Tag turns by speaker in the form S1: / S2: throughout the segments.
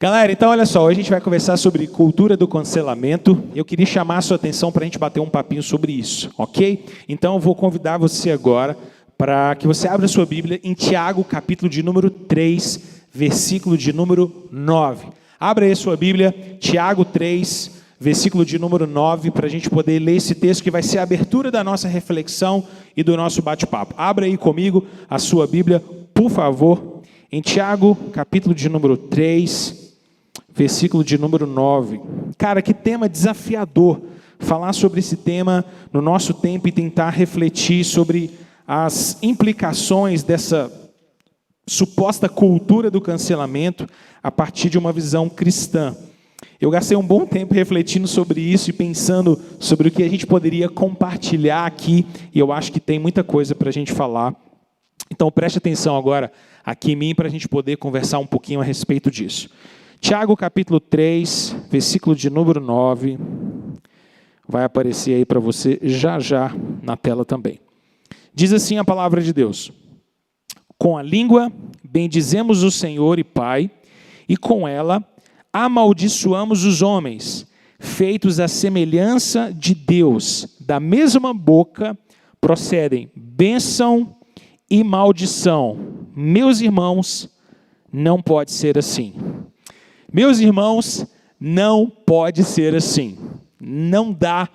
S1: Galera, então olha só, hoje a gente vai conversar sobre cultura do cancelamento. Eu queria chamar a sua atenção para a gente bater um papinho sobre isso, ok? Então eu vou convidar você agora para que você abra a sua Bíblia em Tiago, capítulo de número 3, versículo de número 9. Abra aí a sua Bíblia, Tiago 3, versículo de número 9, para a gente poder ler esse texto que vai ser a abertura da nossa reflexão e do nosso bate-papo. Abra aí comigo a sua Bíblia, por favor, em Tiago, capítulo de número 3, versículo de número 9. Cara, que tema desafiador falar sobre esse tema no nosso tempo e tentar refletir sobre as implicações dessa suposta cultura do cancelamento a partir de uma visão cristã. Eu gastei um bom tempo refletindo sobre isso e pensando sobre o que a gente poderia compartilhar aqui, e eu acho que tem muita coisa para a gente falar. Então preste atenção agora aqui em mim para a gente poder conversar um pouquinho a respeito disso. Tiago capítulo 3, versículo de número 9, vai aparecer aí para você já na tela também. Diz assim a palavra de Deus: com a língua bendizemos o Senhor e Pai, e com ela amaldiçoamos os homens, feitos à semelhança de Deus. Da mesma boca procedem bênção e maldição. Meus irmãos, não pode ser assim. Meus irmãos, não pode ser assim. Não dá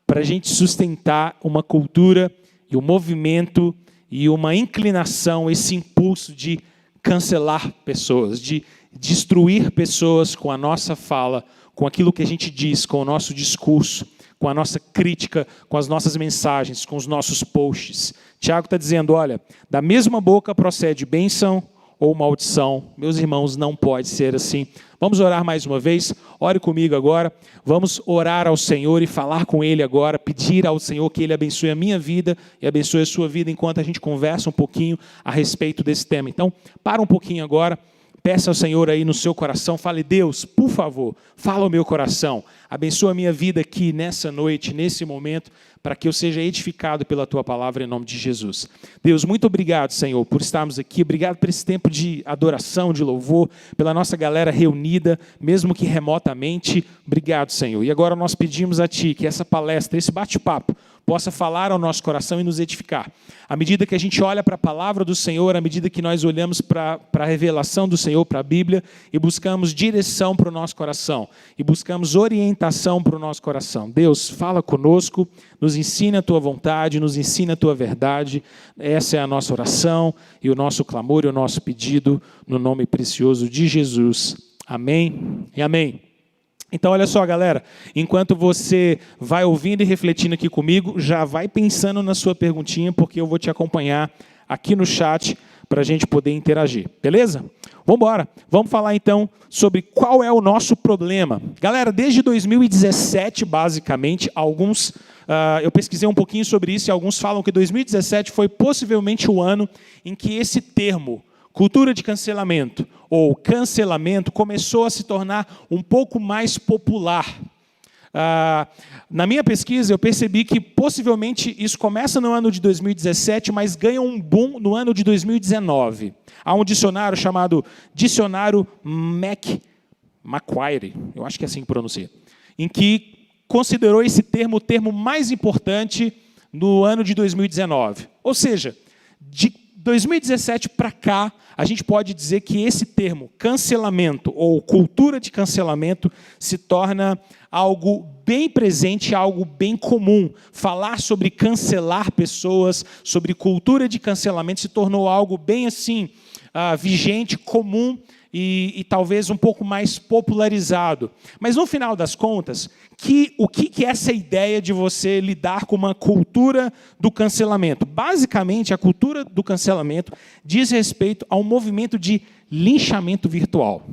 S1: para a gente sustentar uma cultura e um movimento e uma inclinação, esse impulso de cancelar pessoas, de destruir pessoas com a nossa fala, com aquilo que a gente diz, com o nosso discurso, com a nossa crítica, com as nossas mensagens, com os nossos posts. Tiago está dizendo, olha, da mesma boca procede bênção ou maldição. Meus irmãos, não pode ser assim. Vamos orar mais uma vez? Ore comigo agora. Vamos orar ao Senhor e falar com Ele agora, pedir ao Senhor que Ele abençoe a minha vida e abençoe a sua vida enquanto a gente conversa um pouquinho a respeito desse tema. Então, para um pouquinho agora. Peça ao Senhor aí no seu coração, fale, Deus, por favor, fala ao meu coração, abençoa a minha vida aqui nessa noite, nesse momento, para que eu seja edificado pela Tua palavra em nome de Jesus. Deus, muito obrigado, Senhor, por estarmos aqui, obrigado por esse tempo de adoração, de louvor, pela nossa galera reunida, mesmo que remotamente, obrigado, Senhor. E agora nós pedimos a Ti que essa palestra, esse bate-papo, possa falar ao nosso coração e nos edificar. À medida que a gente olha para a palavra do Senhor, à medida que nós olhamos para a revelação do Senhor, para a Bíblia, e buscamos direção para o nosso coração, e buscamos orientação para o nosso coração. Deus, fala conosco, nos ensina a Tua vontade, nos ensina a Tua verdade. Essa é a nossa oração, e o nosso clamor e o nosso pedido, no nome precioso de Jesus. Amém e amém. Então, olha só, galera, enquanto você vai ouvindo e refletindo aqui comigo, já vai pensando na sua perguntinha, porque eu vou te acompanhar aqui no chat para a gente poder interagir, beleza? Vamos embora. Vamos falar então sobre qual é o nosso problema. Galera, desde 2017, basicamente, eu pesquisei um pouquinho sobre isso e alguns falam que 2017 foi possivelmente o ano em que esse termo, cultura de cancelamento ou cancelamento, começou a se tornar um pouco mais popular. Na minha pesquisa, eu percebi que possivelmente isso começa no ano de 2017, mas ganha um boom no ano de 2019. Há um dicionário chamado Dicionário Macquarie, eu acho que é assim que pronuncia, em que considerou esse termo o termo mais importante no ano de 2019. Ou seja, de 2017 para cá, a gente pode dizer que esse termo, cancelamento ou cultura de cancelamento, se torna algo bem presente, algo bem comum. Falar sobre cancelar pessoas, sobre cultura de cancelamento, se tornou algo bem assim, vigente, comum e talvez um pouco mais popularizado. Mas no final das contas, o que é essa ideia de você lidar com uma cultura do cancelamento? Basicamente, a cultura do cancelamento diz respeito a um movimento de linchamento virtual.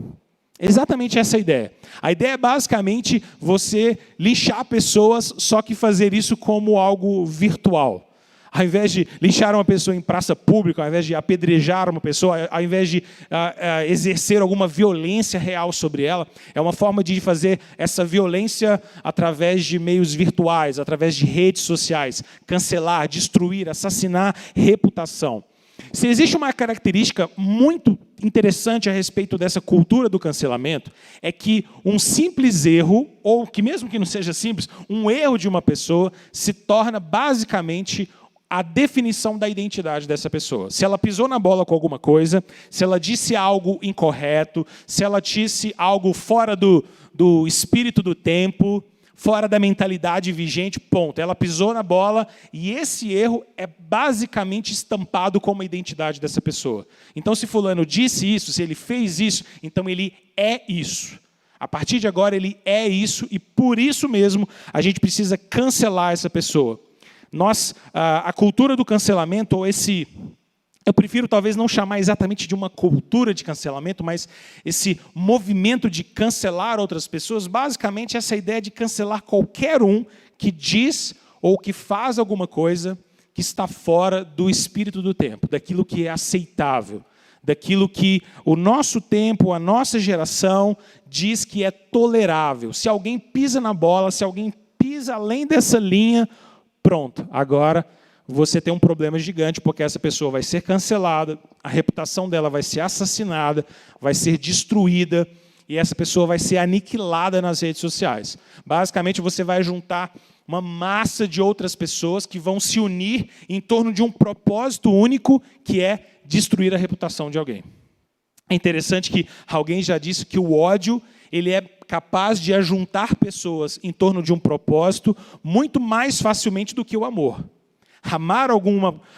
S1: Exatamente essa a ideia. A ideia é basicamente você linchar pessoas, só que fazer isso como algo virtual. Ao invés de linchar uma pessoa em praça pública, ao invés de apedrejar uma pessoa, ao invés de exercer alguma violência real sobre ela, é uma forma de fazer essa violência através de meios virtuais, através de redes sociais, cancelar, destruir, assassinar reputação. Se existe uma característica muito interessante a respeito dessa cultura do cancelamento, é que um simples erro, ou que mesmo que não seja simples, um erro de uma pessoa se torna basicamente a definição da identidade dessa pessoa. Se ela pisou na bola com alguma coisa, se ela disse algo incorreto, se ela disse algo fora do espírito do tempo, fora da mentalidade vigente, ponto. Ela pisou na bola e esse erro é basicamente estampado como a identidade dessa pessoa. Então, se fulano disse isso, se ele fez isso, então ele é isso. A partir de agora, ele é isso e por isso mesmo a gente precisa cancelar essa pessoa. A cultura do cancelamento, ou eu prefiro talvez não chamar exatamente de uma cultura de cancelamento, mas esse movimento de cancelar outras pessoas, basicamente essa ideia de cancelar qualquer um que diz ou que faz alguma coisa que está fora do espírito do tempo, daquilo que é aceitável, daquilo que o nosso tempo, a nossa geração diz que é tolerável. Se alguém pisa na bola, se alguém pisa além dessa linha, pronto, agora você tem um problema gigante, porque essa pessoa vai ser cancelada, a reputação dela vai ser assassinada, vai ser destruída, e essa pessoa vai ser aniquilada nas redes sociais. Basicamente, você vai juntar uma massa de outras pessoas que vão se unir em torno de um propósito único, que é destruir a reputação de alguém. É interessante que alguém já disse que o ódio ele é capaz de ajuntar pessoas em torno de um propósito muito mais facilmente do que o amor.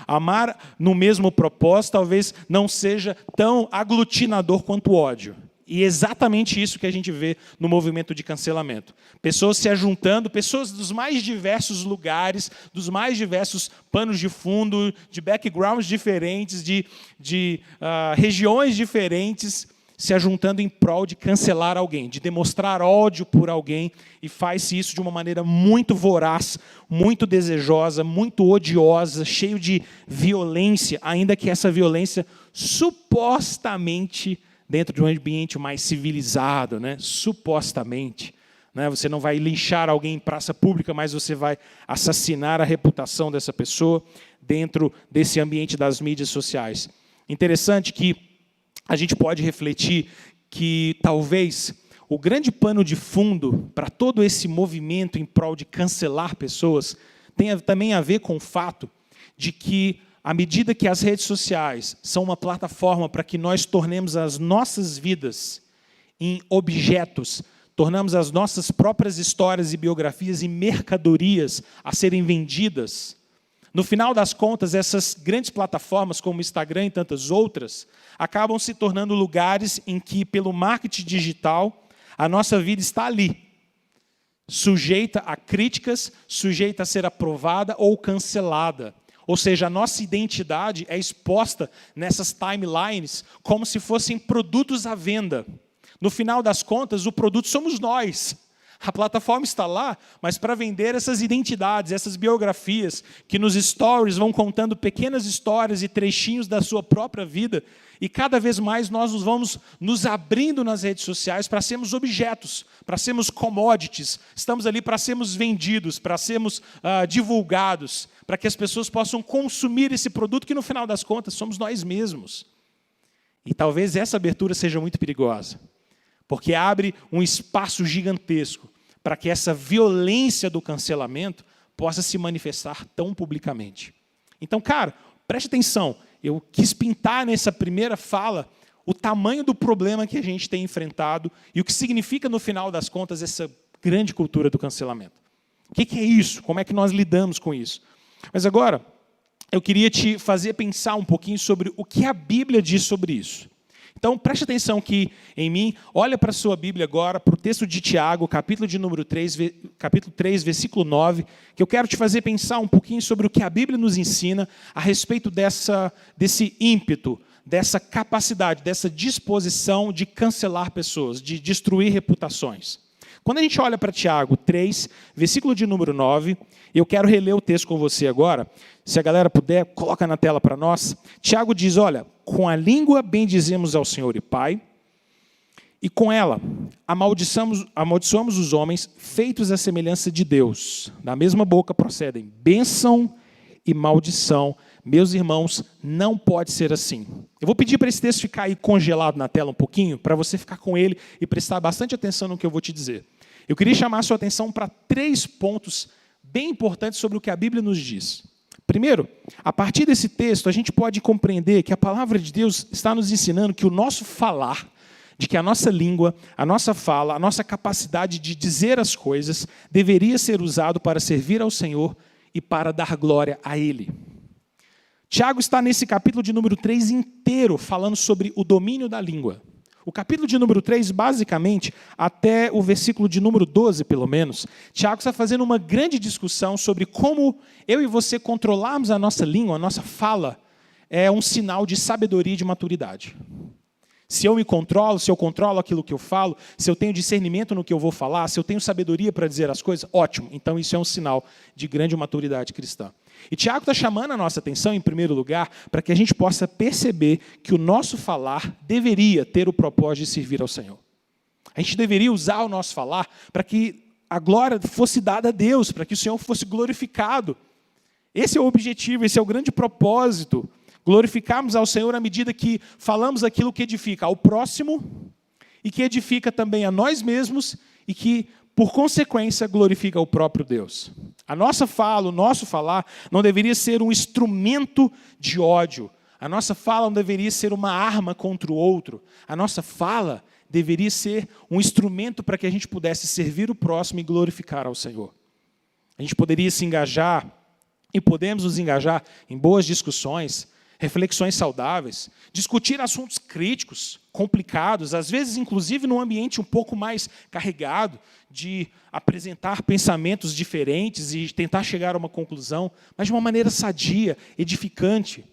S1: Amar no mesmo propósito talvez não seja tão aglutinador quanto o ódio. E é exatamente isso que a gente vê no movimento de cancelamento. Pessoas se ajuntando, pessoas dos mais diversos lugares, dos mais diversos panos de fundo, de backgrounds diferentes, de regiões diferentes, se ajuntando em prol de cancelar alguém, de demonstrar ódio por alguém, e faz isso de uma maneira muito voraz, muito desejosa, muito odiosa, cheio de violência, ainda que essa violência supostamente dentro de um ambiente mais civilizado, né? Supostamente. Né? Você não vai linchar alguém em praça pública, mas você vai assassinar a reputação dessa pessoa dentro desse ambiente das mídias sociais. Interessante que a gente pode refletir que talvez o grande pano de fundo para todo esse movimento em prol de cancelar pessoas tenha também a ver com o fato de que, à medida que as redes sociais são uma plataforma para que nós tornemos as nossas vidas em objetos, tornamos as nossas próprias histórias e biografias em mercadorias a serem vendidas, no final das contas, essas grandes plataformas, como o Instagram e tantas outras, acabam se tornando lugares em que, pelo marketing digital, a nossa vida está ali, sujeita a críticas, sujeita a ser aprovada ou cancelada. Ou seja, a nossa identidade é exposta nessas timelines como se fossem produtos à venda. No final das contas, o produto somos nós. A plataforma está lá, mas para vender essas identidades, essas biografias, que nos stories vão contando pequenas histórias e trechinhos da sua própria vida, e cada vez mais nós vamos nos abrindo nas redes sociais para sermos objetos, para sermos commodities, estamos ali para sermos vendidos, para sermos divulgados, para que as pessoas possam consumir esse produto que, no final das contas, somos nós mesmos. E talvez essa abertura seja muito perigosa, porque abre um espaço gigantesco para que essa violência do cancelamento possa se manifestar tão publicamente. Então, cara, preste atenção. Eu quis pintar nessa primeira fala o tamanho do problema que a gente tem enfrentado e o que significa, no final das contas, essa grande cultura do cancelamento. O que é isso? Como é que nós lidamos com isso? Mas agora, eu queria te fazer pensar um pouquinho sobre o que a Bíblia diz sobre isso. Então, preste atenção aqui em mim, olha para a sua Bíblia agora, para o texto de Tiago, capítulo 3, versículo 9, que eu quero te fazer pensar um pouquinho sobre o que a Bíblia nos ensina a respeito desse ímpeto, dessa capacidade, dessa disposição de cancelar pessoas, de destruir reputações. Quando a gente olha para Tiago 3, versículo de número 9, eu quero reler o texto com você agora. Se a galera puder, coloca na tela para nós. Tiago diz, olha, com a língua bendizemos ao Senhor e Pai, e com ela amaldiçoamos os homens feitos à semelhança de Deus. Da mesma boca procedem bênção e maldição. Meus irmãos, não pode ser assim. Eu vou pedir para esse texto ficar aí congelado na tela um pouquinho, para você ficar com ele e prestar bastante atenção no que eu vou te dizer. Eu queria chamar a sua atenção para 3 pontos bem importantes sobre o que a Bíblia nos diz. Primeiro, a partir desse texto, a gente pode compreender que a palavra de Deus está nos ensinando que o nosso falar, de que a nossa língua, a nossa fala, a nossa capacidade de dizer as coisas, deveria ser usado para servir ao Senhor e para dar glória a Ele. Tiago está nesse capítulo de número 3 inteiro falando sobre o domínio da língua. O capítulo de número 3, basicamente, até o versículo de número 12, pelo menos, Tiago está fazendo uma grande discussão sobre como eu e você controlarmos a nossa língua, a nossa fala, é um sinal de sabedoria e de maturidade. Se eu me controlo, se eu controlo aquilo que eu falo, se eu tenho discernimento no que eu vou falar, se eu tenho sabedoria para dizer as coisas, ótimo. Então isso é um sinal de grande maturidade cristã. E Tiago está chamando a nossa atenção, em primeiro lugar, para que a gente possa perceber que o nosso falar deveria ter o propósito de servir ao Senhor. A gente deveria usar o nosso falar para que a glória fosse dada a Deus, para que o Senhor fosse glorificado. Esse é o objetivo, esse é o grande propósito. Glorificarmos ao Senhor à medida que falamos aquilo que edifica ao próximo e que edifica também a nós mesmos e que, por consequência, glorifica o próprio Deus. A nossa fala, o nosso falar, não deveria ser um instrumento de ódio. A nossa fala não deveria ser uma arma contra o outro. A nossa fala deveria ser um instrumento para que a gente pudesse servir o próximo e glorificar ao Senhor. A gente poderia se engajar, e podemos nos engajar em boas discussões, reflexões saudáveis, discutir assuntos críticos, complicados, às vezes, inclusive, num ambiente um pouco mais carregado, de apresentar pensamentos diferentes e tentar chegar a uma conclusão, mas de uma maneira sadia, edificante.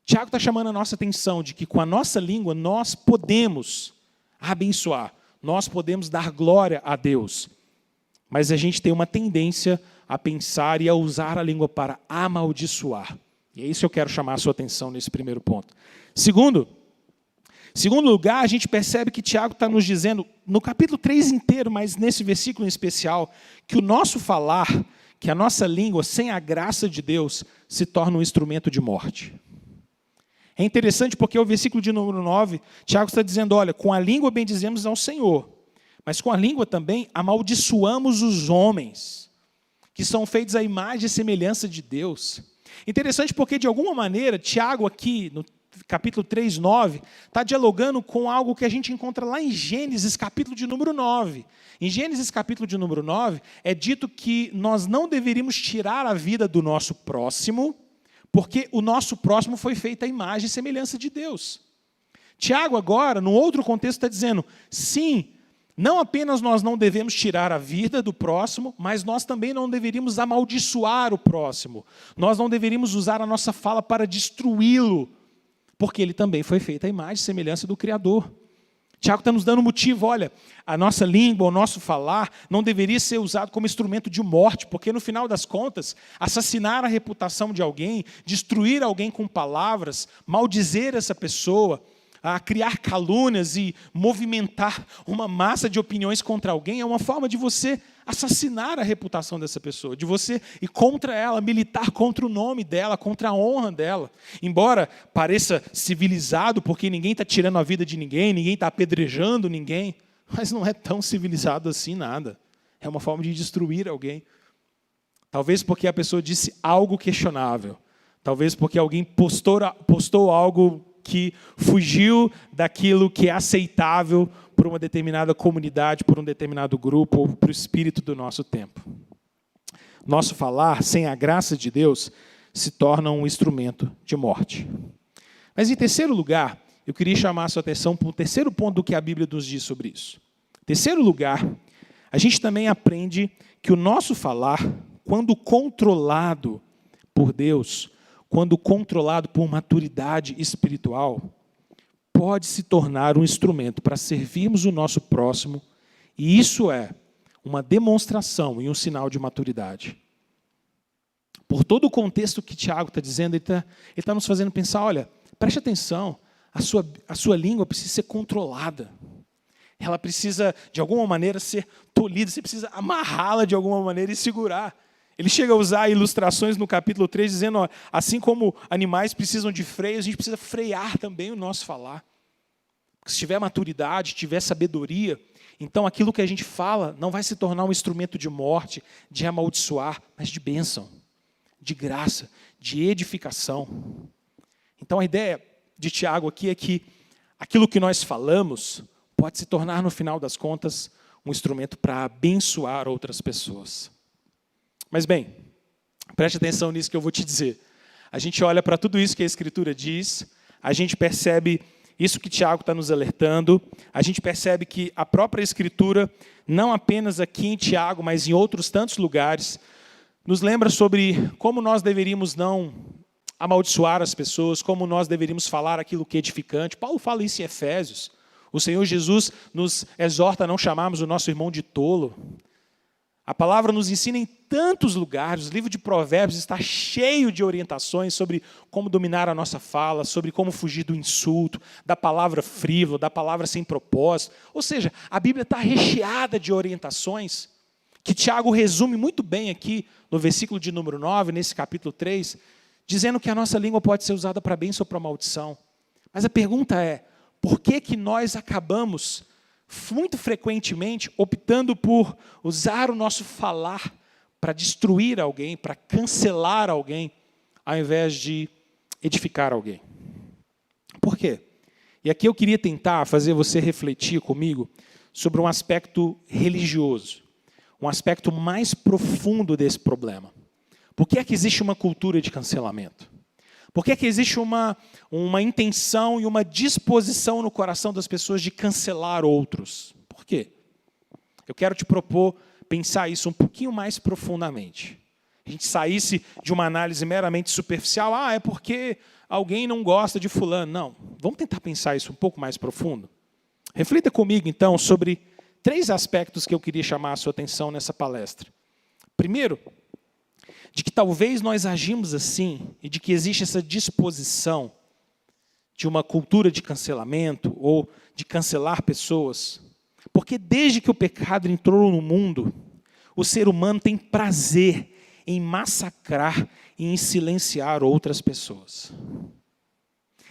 S1: Tiago está chamando a nossa atenção de que com a nossa língua nós podemos abençoar, nós podemos dar glória a Deus, mas a gente tem uma tendência a pensar e a usar a língua para amaldiçoar. E é isso que eu quero chamar a sua atenção nesse primeiro ponto. Segundo lugar, a gente percebe que Tiago está nos dizendo, no capítulo 3 inteiro, mas nesse versículo em especial, que o nosso falar, que a nossa língua, sem a graça de Deus, se torna um instrumento de morte. É interessante porque o versículo de número 9, Tiago está dizendo, olha, com a língua bendizemos ao Senhor, mas com a língua também amaldiçoamos os homens, que são feitos à imagem e semelhança de Deus. Interessante porque, de alguma maneira, Tiago aqui, no capítulo 3, 9, está dialogando com algo que a gente encontra lá em Gênesis, capítulo de número 9. Em Gênesis, capítulo de número 9, é dito que nós não deveríamos tirar a vida do nosso próximo, porque o nosso próximo foi feito à imagem e semelhança de Deus. Tiago agora, num outro contexto, está dizendo, sim, não apenas nós não devemos tirar a vida do próximo, mas nós também não deveríamos amaldiçoar o próximo. Nós não deveríamos usar a nossa fala para destruí-lo, porque ele também foi feito à imagem e semelhança do Criador. Tiago está nos dando um motivo, olha, a nossa língua, o nosso falar, não deveria ser usado como instrumento de morte, porque no final das contas, assassinar a reputação de alguém, destruir alguém com palavras, maldizer essa pessoa, a criar calúnias e movimentar uma massa de opiniões contra alguém, é uma forma de você assassinar a reputação dessa pessoa, de você ir contra ela, militar contra o nome dela, contra a honra dela. Embora pareça civilizado, porque ninguém está tirando a vida de ninguém, ninguém está apedrejando ninguém, mas não é tão civilizado assim nada. É uma forma de destruir alguém. Talvez porque a pessoa disse algo questionável. Talvez porque alguém postou algo que fugiu daquilo que é aceitável por uma determinada comunidade, por um determinado grupo, ou para o espírito do nosso tempo. Nosso falar, sem a graça de Deus, se torna um instrumento de morte. Mas, em terceiro lugar, eu queria chamar a sua atenção para o terceiro ponto do que a Bíblia nos diz sobre isso. Em terceiro lugar, a gente também aprende que o nosso falar, quando controlado por Deus, quando controlado por maturidade espiritual, pode se tornar um instrumento para servirmos o nosso próximo, e isso é uma demonstração e um sinal de maturidade. Por todo o contexto que Tiago está dizendo, ele está nos fazendo pensar, olha, preste atenção, a sua língua precisa ser controlada. Ela precisa, de alguma maneira, ser tolhida, você precisa amarrá-la de alguma maneira e segurar. Ele chega a usar ilustrações no capítulo 3, dizendo, ó, assim como animais precisam de freio, a gente precisa frear também o nosso falar. Porque se tiver maturidade, tiver sabedoria, então aquilo que a gente fala não vai se tornar um instrumento de morte, de amaldiçoar, mas de bênção, de graça, de edificação. Então a ideia de Tiago aqui é que aquilo que nós falamos pode se tornar, no final das contas, um instrumento para abençoar outras pessoas. Mas bem, preste atenção nisso que eu vou te dizer. A gente olha para tudo isso que a Escritura diz, a gente percebe isso que Tiago está nos alertando, a gente percebe que a própria Escritura, não apenas aqui em Tiago, mas em outros tantos lugares, nos lembra sobre como nós deveríamos não amaldiçoar as pessoas, como nós deveríamos falar aquilo que é edificante. Paulo fala isso em Efésios. O Senhor Jesus nos exorta a não chamarmos o nosso irmão de tolo. A palavra nos ensina em tantos lugares, o livro de Provérbios está cheio de orientações sobre como dominar a nossa fala, sobre como fugir do insulto, da palavra frívola, da palavra sem propósito. Ou seja, a Bíblia está recheada de orientações que Tiago resume muito bem aqui no versículo de número 9, nesse capítulo 3, dizendo que a nossa língua pode ser usada para bênção ou para maldição. Mas a pergunta é, por que que nós acabamos muito frequentemente optando por usar o nosso falar para destruir alguém, para cancelar alguém, ao invés de edificar alguém? Por quê? E aqui eu queria tentar fazer você refletir comigo sobre um aspecto religioso, um aspecto mais profundo desse problema. Por que é que existe uma cultura de cancelamento? Por que é que existe uma intenção e uma disposição no coração das pessoas de cancelar outros? Por quê? Eu quero te propor pensar isso um pouquinho mais profundamente. A gente saísse de uma análise meramente superficial, é porque alguém não gosta de fulano. Não, vamos tentar pensar isso um pouco mais profundo. Reflita comigo, então, sobre 3 aspectos que eu queria chamar a sua atenção nessa palestra. Primeiro, de que talvez nós agimos assim e de que existe essa disposição de uma cultura de cancelamento ou de cancelar pessoas, porque desde que o pecado entrou no mundo, o ser humano tem prazer em massacrar e em silenciar outras pessoas.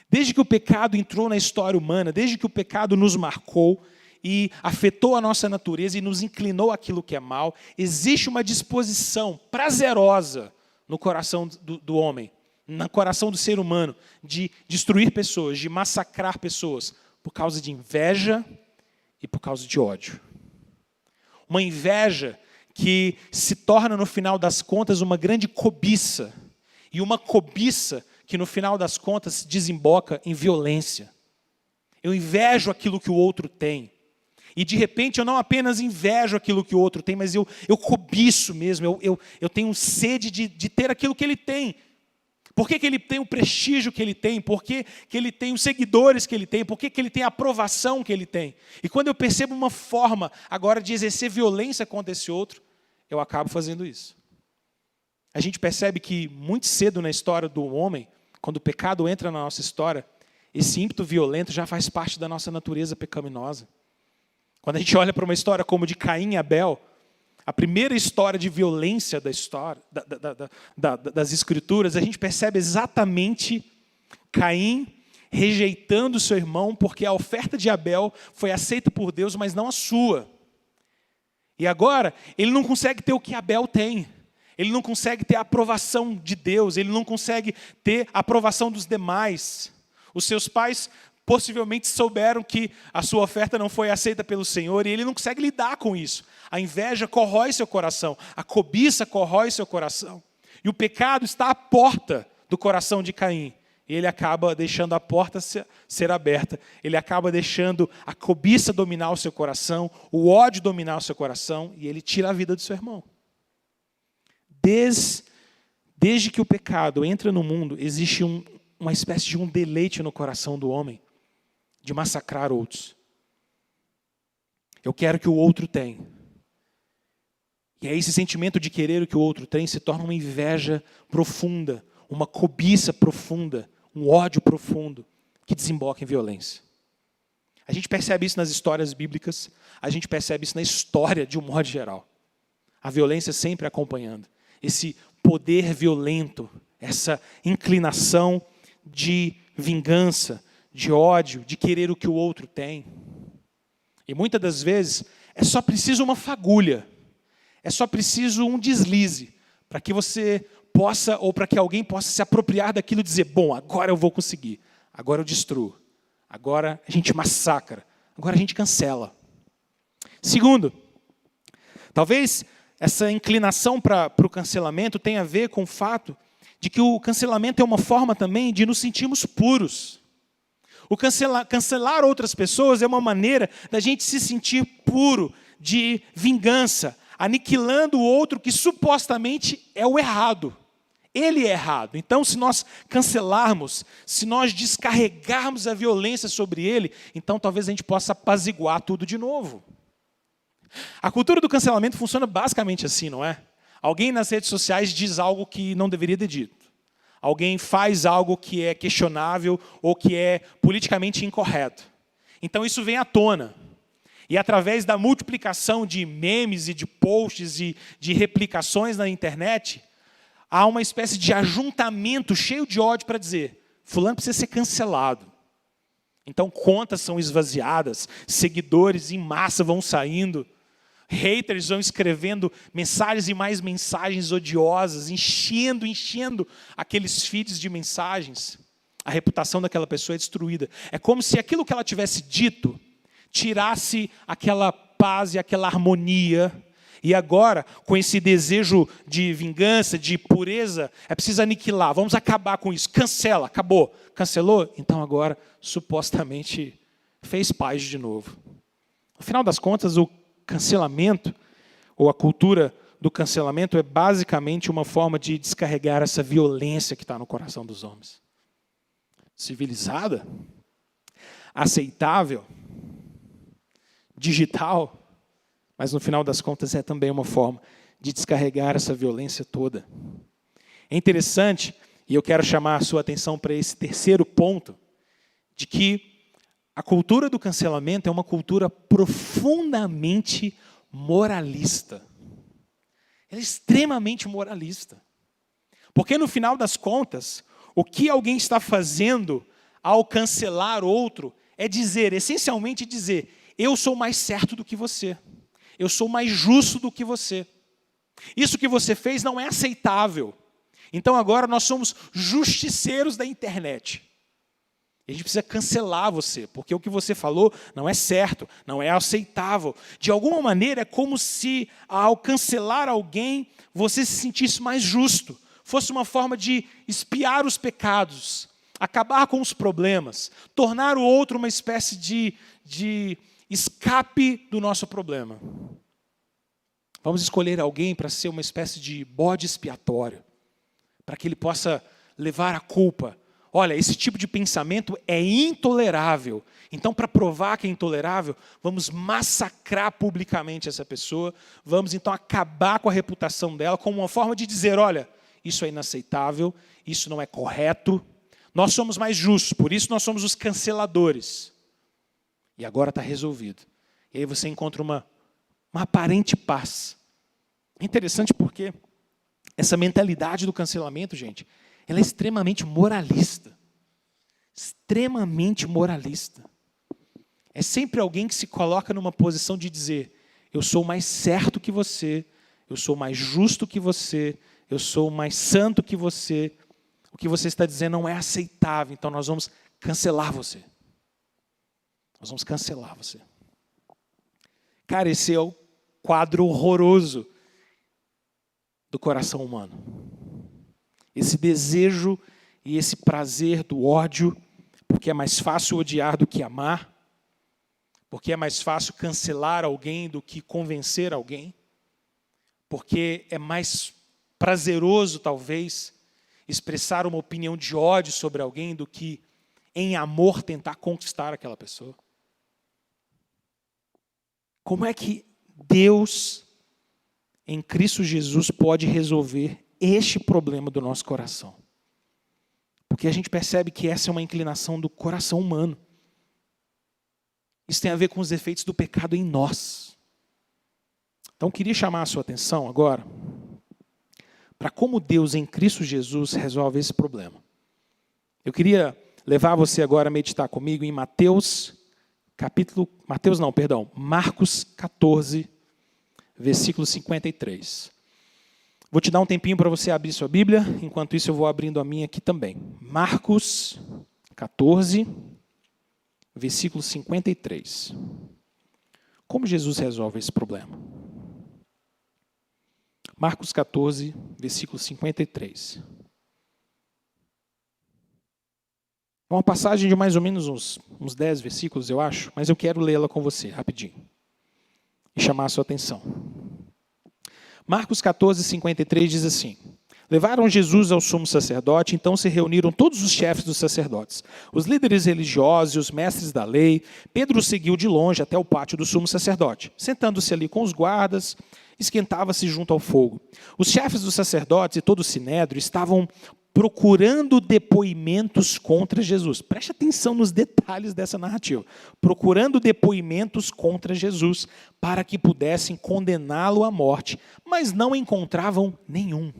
S1: Desde que o pecado entrou na história humana, desde que o pecado nos marcou e afetou a nossa natureza e nos inclinou àquilo que é mal, existe uma disposição prazerosa no coração do homem, no coração do ser humano, de destruir pessoas, de massacrar pessoas, por causa de inveja e por causa de ódio. Uma inveja que se torna, no final das contas, uma grande cobiça, e uma cobiça que, no final das contas, desemboca em violência. Eu invejo aquilo que o outro tem. E, de repente, eu não apenas invejo aquilo que o outro tem, mas eu cobiço mesmo, eu tenho sede de ter aquilo que ele tem. Por que ele tem o prestígio que ele tem? Por que ele tem os seguidores que ele tem? Por que ele tem a aprovação que ele tem? E quando eu percebo uma forma agora de exercer violência contra esse outro, eu acabo fazendo isso. A gente percebe que muito cedo na história do homem, quando o pecado entra na nossa história, esse ímpeto violento já faz parte da nossa natureza pecaminosa. Quando a gente olha para uma história como de Caim e Abel, a primeira história de violência da história, das Escrituras, a gente percebe exatamente Caim rejeitando seu irmão, porque a oferta de Abel foi aceita por Deus, mas não a sua. E agora, ele não consegue ter o que Abel tem. Ele não consegue ter a aprovação de Deus, ele não consegue ter a aprovação dos demais. Os seus pais possivelmente souberam que a sua oferta não foi aceita pelo Senhor e ele não consegue lidar com isso. A inveja corrói seu coração, a cobiça corrói seu coração. E o pecado está à porta do coração de Caim. E ele acaba deixando a porta ser aberta. Ele acaba deixando a cobiça dominar o seu coração, o ódio dominar o seu coração, e ele tira a vida do seu irmão. Desde que o pecado entra no mundo, existe uma espécie de um deleite no coração do homem, de massacrar outros. Eu quero que o outro tenha. E aí esse sentimento de querer o que o outro tem se torna uma inveja profunda, uma cobiça profunda, um ódio profundo, que desemboca em violência. A gente percebe isso nas histórias bíblicas, a gente percebe isso na história de um modo geral. A violência sempre acompanhando. esse poder violento, essa inclinação de vingança, de ódio, de querer o que o outro tem. E muitas das vezes é só preciso uma fagulha, é só preciso um deslize para que você possa, ou para que alguém possa se apropriar daquilo e dizer, bom, agora eu vou conseguir, agora eu destruo, agora a gente massacra, agora a gente cancela. Segundo, talvez essa inclinação para o cancelamento tenha a ver com o fato de que o cancelamento é uma forma também de nos sentirmos puros. O cancelar outras pessoas é uma maneira da gente se sentir puro de vingança, aniquilando o outro que supostamente é o errado. Ele é errado. Então, se nós cancelarmos, se nós descarregarmos a violência sobre ele, então talvez a gente possa apaziguar tudo de novo. A cultura do cancelamento funciona basicamente assim, não é? Alguém nas redes sociais diz algo que não deveria ter dito. Alguém faz algo que é questionável ou que é politicamente incorreto. Então isso vem à tona. E através da multiplicação de memes e de posts e de replicações na internet, há uma espécie de ajuntamento cheio de ódio para dizer, fulano precisa ser cancelado. Então contas são esvaziadas, seguidores em massa vão saindo, haters vão escrevendo mensagens e mais mensagens odiosas, enchendo aqueles feeds de mensagens. A reputação daquela pessoa é destruída. É como se aquilo que ela tivesse dito tirasse aquela paz e aquela harmonia. E agora, com esse desejo de vingança, de pureza, é preciso aniquilar. Vamos acabar com isso. Cancela, acabou. Cancelou? Então agora, supostamente, fez paz de novo. No final das contas, o cancelamento, ou a cultura do cancelamento, é basicamente uma forma de descarregar essa violência que está no coração dos homens. Civilizada, aceitável, digital, mas no final das contas é também uma forma de descarregar essa violência toda. É interessante, e eu quero chamar a sua atenção para esse terceiro ponto, de que a cultura do cancelamento é uma cultura profundamente moralista. Ela é extremamente moralista. Porque no final das contas, o que alguém está fazendo ao cancelar outro é dizer, essencialmente dizer, eu sou mais certo do que você. Eu sou mais justo do que você. Isso que você fez não é aceitável. Então agora nós somos justiceiros da internet. A gente precisa cancelar você, porque o que você falou não é certo, não é aceitável. De alguma maneira, é como se, ao cancelar alguém, você se sentisse mais justo. Fosse uma forma de expiar os pecados, acabar com os problemas, tornar o outro uma espécie de escape do nosso problema. Vamos escolher alguém para ser uma espécie de bode expiatório, para que ele possa levar a culpa. Olha, esse tipo de pensamento é intolerável. Então, para provar que é intolerável, vamos massacrar publicamente essa pessoa, vamos então acabar com a reputação dela como uma forma de dizer, olha, isso é inaceitável, isso não é correto, nós somos mais justos, por isso nós somos os canceladores. E agora está resolvido. E aí você encontra uma aparente paz. É interessante porque essa mentalidade do cancelamento, gente, ela é extremamente moralista. Extremamente moralista. É sempre alguém que se coloca numa posição de dizer, eu sou mais certo que você, eu sou mais justo que você, eu sou mais santo que você. O que você está dizendo não é aceitável, então nós vamos cancelar você. Nós vamos cancelar você. Cara, esse é o quadro horroroso do coração humano. Esse desejo e esse prazer do ódio, porque é mais fácil odiar do que amar, porque é mais fácil cancelar alguém do que convencer alguém, porque é mais prazeroso, talvez, expressar uma opinião de ódio sobre alguém do que, em amor, tentar conquistar aquela pessoa. Como é que Deus, em Cristo Jesus, pode resolver este problema do nosso coração? Porque a gente percebe que essa é uma inclinação do coração humano. Isso tem a ver com os efeitos do pecado em nós. Então, eu queria chamar a sua atenção agora para como Deus em Cristo Jesus resolve esse problema. Eu queria levar você agora a meditar comigo em Marcos 14, versículo 53. Vou te dar um tempinho para você abrir sua Bíblia, enquanto isso eu vou abrindo a minha aqui também. Marcos 14, versículo 53. Como Jesus resolve esse problema? Marcos 14, versículo 53. É uma passagem de mais ou menos uns 10 versículos, eu acho, mas eu quero lê-la com você, rapidinho, e chamar a sua atenção. Marcos 14, 53 diz assim: levaram Jesus ao sumo sacerdote, então se reuniram todos os chefes dos sacerdotes, os líderes religiosos e os mestres da lei. Pedro seguiu de longe até o pátio do sumo sacerdote. Sentando-se ali com os guardas, esquentava-se junto ao fogo. Os chefes dos sacerdotes e todo o sinédrio estavam procurando depoimentos contra Jesus. Preste atenção nos detalhes dessa narrativa. Procurando depoimentos contra Jesus, para que pudessem condená-lo à morte, mas não encontravam nenhum.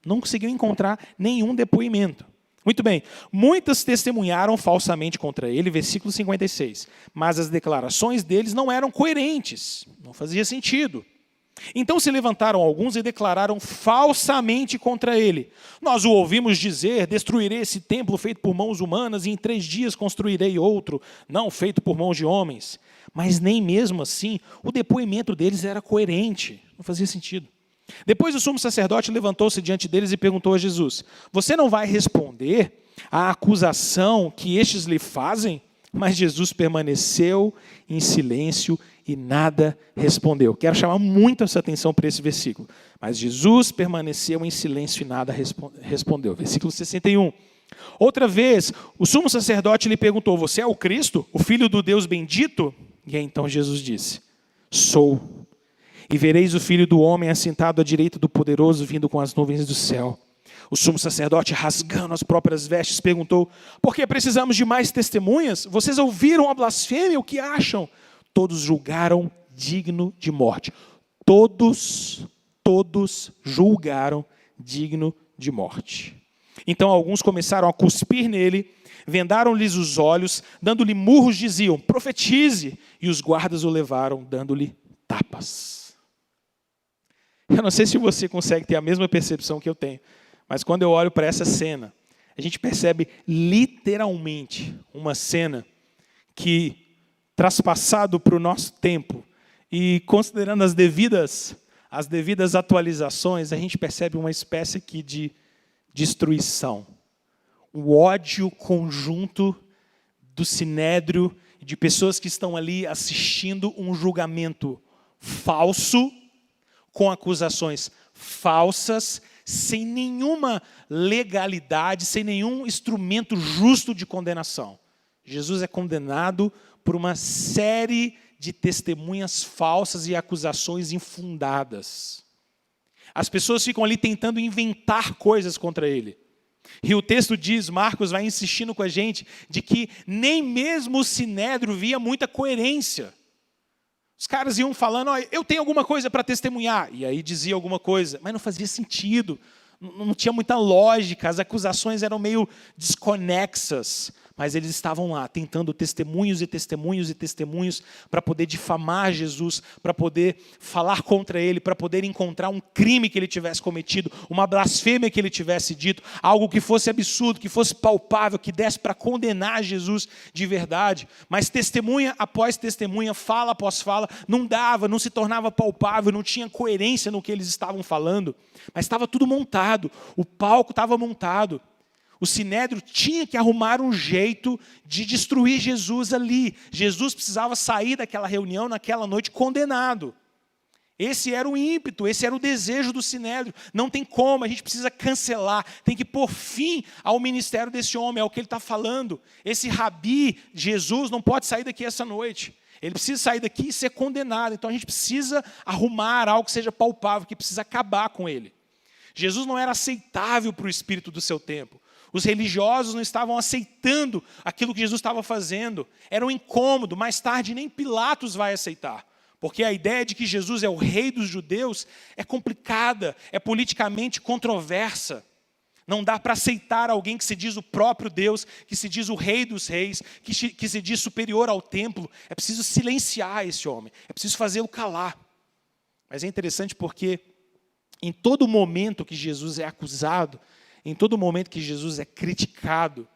S1: Não conseguiam encontrar nenhum depoimento. Muito bem, muitas testemunharam falsamente contra ele, versículo 56. Mas as declarações deles não eram coerentes, não fazia sentido. Então se levantaram alguns e declararam falsamente contra ele: nós o ouvimos dizer, destruirei esse templo feito por mãos humanas e em 3 dias construirei outro, não feito por mãos de homens. Mas nem mesmo assim o depoimento deles era coerente, não fazia sentido. Depois o sumo sacerdote levantou-se diante deles e perguntou a Jesus: você não vai responder à acusação que estes lhe fazem? Mas Jesus permaneceu em silêncio e nada respondeu. Quero chamar muito essa atenção para esse versículo. Mas Jesus permaneceu em silêncio e nada respondeu. Versículo 61. Outra vez, o sumo sacerdote lhe perguntou: você é o Cristo, o Filho do Deus bendito? E aí, então Jesus disse: sou. E vereis o Filho do Homem assentado à direita do Poderoso, vindo com as nuvens do céu. O sumo sacerdote, rasgando as próprias vestes, perguntou: por que precisamos de mais testemunhas? Vocês ouviram a blasfêmia? O que acham? Todos julgaram digno de morte. Todos julgaram digno de morte. Então alguns começaram a cuspir nele, vendaram-lhes os olhos, dando-lhe murros, diziam: profetize! E os guardas o levaram, dando-lhe tapas. Eu não sei se você consegue ter a mesma percepção que eu tenho, mas quando eu olho para essa cena, a gente percebe literalmente uma cena que, traspassado para o nosso tempo e considerando as devidas atualizações, a gente percebe uma espécie aqui de destruição. O ódio conjunto do sinédrio, de pessoas que estão ali assistindo um julgamento falso, com acusações falsas, sem nenhuma legalidade, sem nenhum instrumento justo de condenação. Jesus é condenado por uma série de testemunhas falsas e acusações infundadas. As pessoas ficam ali tentando inventar coisas contra ele. E o texto diz, Marcos vai insistindo com a gente, de que nem mesmo o sinédrio via muita coerência. Os caras iam falando: oh, eu tenho alguma coisa para testemunhar. E aí dizia alguma coisa, mas não fazia sentido. Não tinha muita lógica, as acusações eram meio desconexas. Mas eles estavam lá, tentando testemunhos para poder difamar Jesus, para poder falar contra ele, para poder encontrar um crime que ele tivesse cometido, uma blasfêmia que ele tivesse dito, algo que fosse absurdo, que fosse palpável, que desse para condenar Jesus de verdade. Mas testemunha após testemunha, fala após fala, não dava, não se tornava palpável, não tinha coerência no que eles estavam falando. Mas estava tudo montado, o palco estava montado. O sinédrio tinha que arrumar um jeito de destruir Jesus ali. Jesus precisava sair daquela reunião naquela noite condenado. Esse era o ímpeto, esse era o desejo do sinédrio. Não tem como, a gente precisa cancelar, tem que pôr fim ao ministério desse homem, é o que ele está falando. Esse rabi, Jesus, não pode sair daqui essa noite. Ele precisa sair daqui e ser condenado. Então a gente precisa arrumar algo que seja palpável, que precisa acabar com ele. Jesus não era aceitável para o espírito do seu tempo. Os religiosos não estavam aceitando aquilo que Jesus estava fazendo. Era um incômodo. Mais tarde, nem Pilatos vai aceitar. Porque a ideia de que Jesus é o rei dos judeus é complicada, é politicamente controversa. Não dá para aceitar alguém que se diz o próprio Deus, que se diz o rei dos reis, que se diz superior ao templo. É preciso silenciar esse homem, é preciso fazê-lo calar. Mas é interessante porque em todo momento que Jesus é acusado, em todo momento que Jesus é criticado,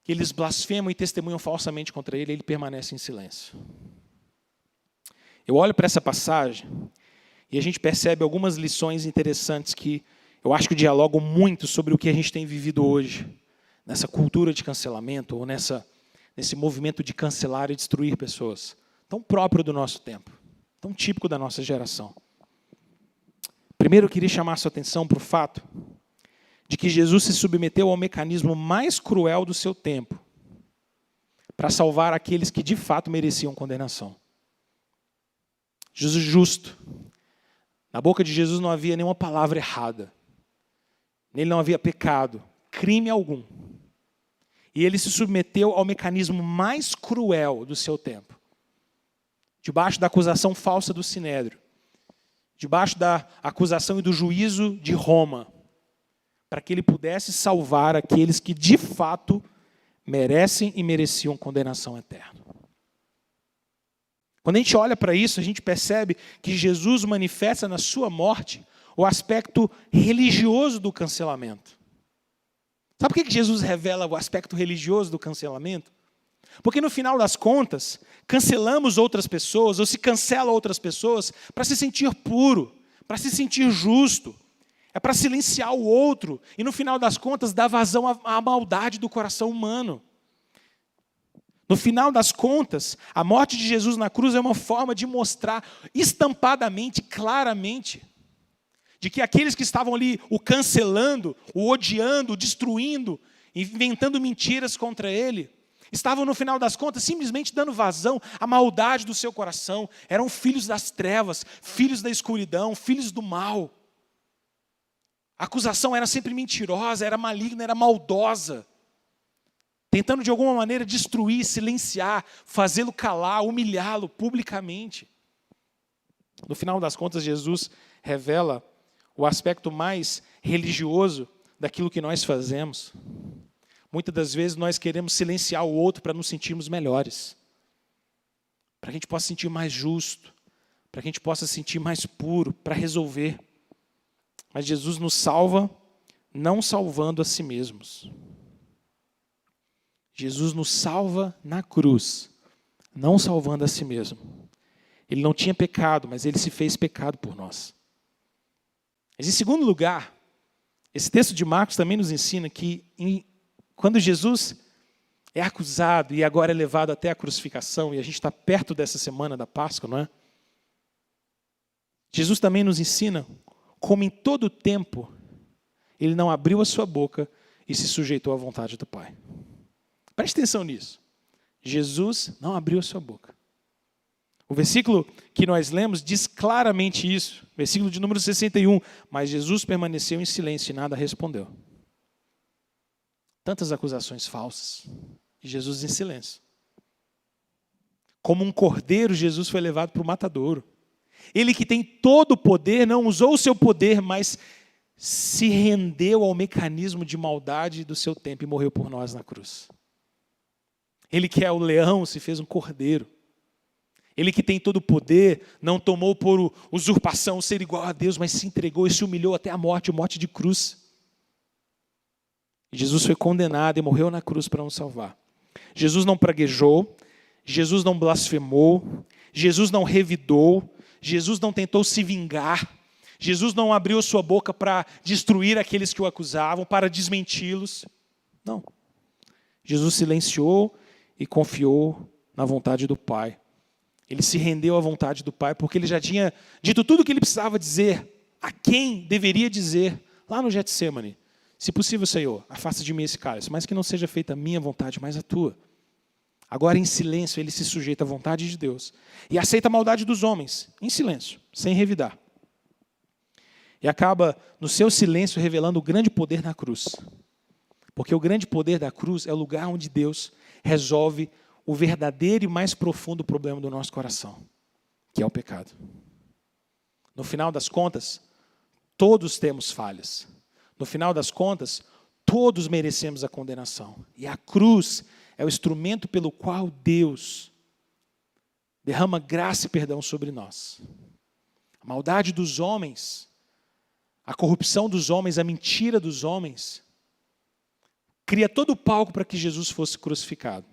S1: que eles blasfemam e testemunham falsamente contra ele, ele permanece em silêncio. Eu olho para essa passagem e a gente percebe algumas lições interessantes que eu acho que dialogam muito sobre o que a gente tem vivido hoje, nessa cultura de cancelamento, ou nesse movimento de cancelar e destruir pessoas, tão próprio do nosso tempo, tão típico da nossa geração. Primeiro, eu queria chamar a sua atenção para o fato de que Jesus se submeteu ao mecanismo mais cruel do seu tempo para salvar aqueles que de fato mereciam condenação. Jesus justo. Na boca de Jesus não havia nenhuma palavra errada. Nele não havia pecado, crime algum. E ele se submeteu ao mecanismo mais cruel do seu tempo. Debaixo da acusação falsa do Sinédrio. Debaixo da acusação e do juízo de Roma. Para que ele pudesse salvar aqueles que de fato merecem e mereciam condenação eterna. Quando a gente olha para isso, a gente percebe que Jesus manifesta na sua morte o aspecto religioso do cancelamento. Sabe por que Jesus revela o aspecto religioso do cancelamento? Porque no final das contas, cancelamos outras pessoas, ou se cancela outras pessoas, para se sentir puro, para se sentir justo. É para silenciar o outro e no final das contas dar vazão à maldade do coração humano. No final das contas, a morte de Jesus na cruz é uma forma de mostrar estampadamente, claramente, de que aqueles que estavam ali o cancelando, o odiando, o destruindo, inventando mentiras contra ele, estavam no final das contas simplesmente dando vazão à maldade do seu coração. Eram filhos das trevas, filhos da escuridão, filhos do mal. A acusação era sempre mentirosa, era maligna, era maldosa. Tentando de alguma maneira destruir, silenciar, fazê-lo calar, humilhá-lo publicamente. No final das contas, Jesus revela o aspecto mais religioso daquilo que nós fazemos. Muitas das vezes nós queremos silenciar o outro para nos sentirmos melhores. Para que a gente possa sentir mais justo. Para que a gente possa sentir mais puro, para resolver. Mas Jesus nos salva, não salvando a si mesmos. Jesus nos salva na cruz, não salvando a si mesmo. Ele não tinha pecado, mas ele se fez pecado por nós. Mas em segundo lugar, esse texto de Marcos também nos ensina que quando Jesus é acusado e agora é levado até a crucificação, e a gente está perto dessa semana da Páscoa, não é? Jesus também nos ensina como em todo o tempo ele não abriu a sua boca e se sujeitou à vontade do Pai. Preste atenção nisso. Jesus não abriu a sua boca. O versículo que nós lemos diz claramente isso. Versículo de número 61. Mas Jesus permaneceu em silêncio e nada respondeu. Tantas acusações falsas. E Jesus em silêncio. Como um cordeiro, Jesus foi levado para o matadouro. Ele que tem todo o poder, não usou o seu poder, mas se rendeu ao mecanismo de maldade do seu tempo e morreu por nós na cruz. Ele que é o leão, se fez um cordeiro. Ele que tem todo o poder, não tomou por usurpação ser igual a Deus, mas se entregou e se humilhou até a morte de cruz. E Jesus foi condenado e morreu na cruz para nos salvar. Jesus não praguejou, Jesus não blasfemou, Jesus não revidou, Jesus não tentou se vingar, Jesus não abriu sua boca para destruir aqueles que o acusavam, para desmenti-los. Não. Jesus silenciou e confiou na vontade do Pai. Ele se rendeu à vontade do Pai, porque ele já tinha dito tudo o que ele precisava dizer, a quem deveria dizer, lá no Getsemane. Se possível, Senhor, afasta de mim esse cálice, mas que não seja feita a minha vontade, mas a tua. Agora, em silêncio, ele se sujeita à vontade de Deus e aceita a maldade dos homens, em silêncio, sem revidar. E acaba, no seu silêncio, revelando o grande poder na cruz. Porque o grande poder da cruz é o lugar onde Deus resolve o verdadeiro e mais profundo problema do nosso coração. que é o pecado. No final das contas, todos temos falhas. No final das contas, todos merecemos a condenação. E a cruz é o instrumento pelo qual Deus derrama graça e perdão sobre nós. A maldade dos homens, a corrupção dos homens, a mentira dos homens, cria todo o palco para que Jesus fosse crucificado.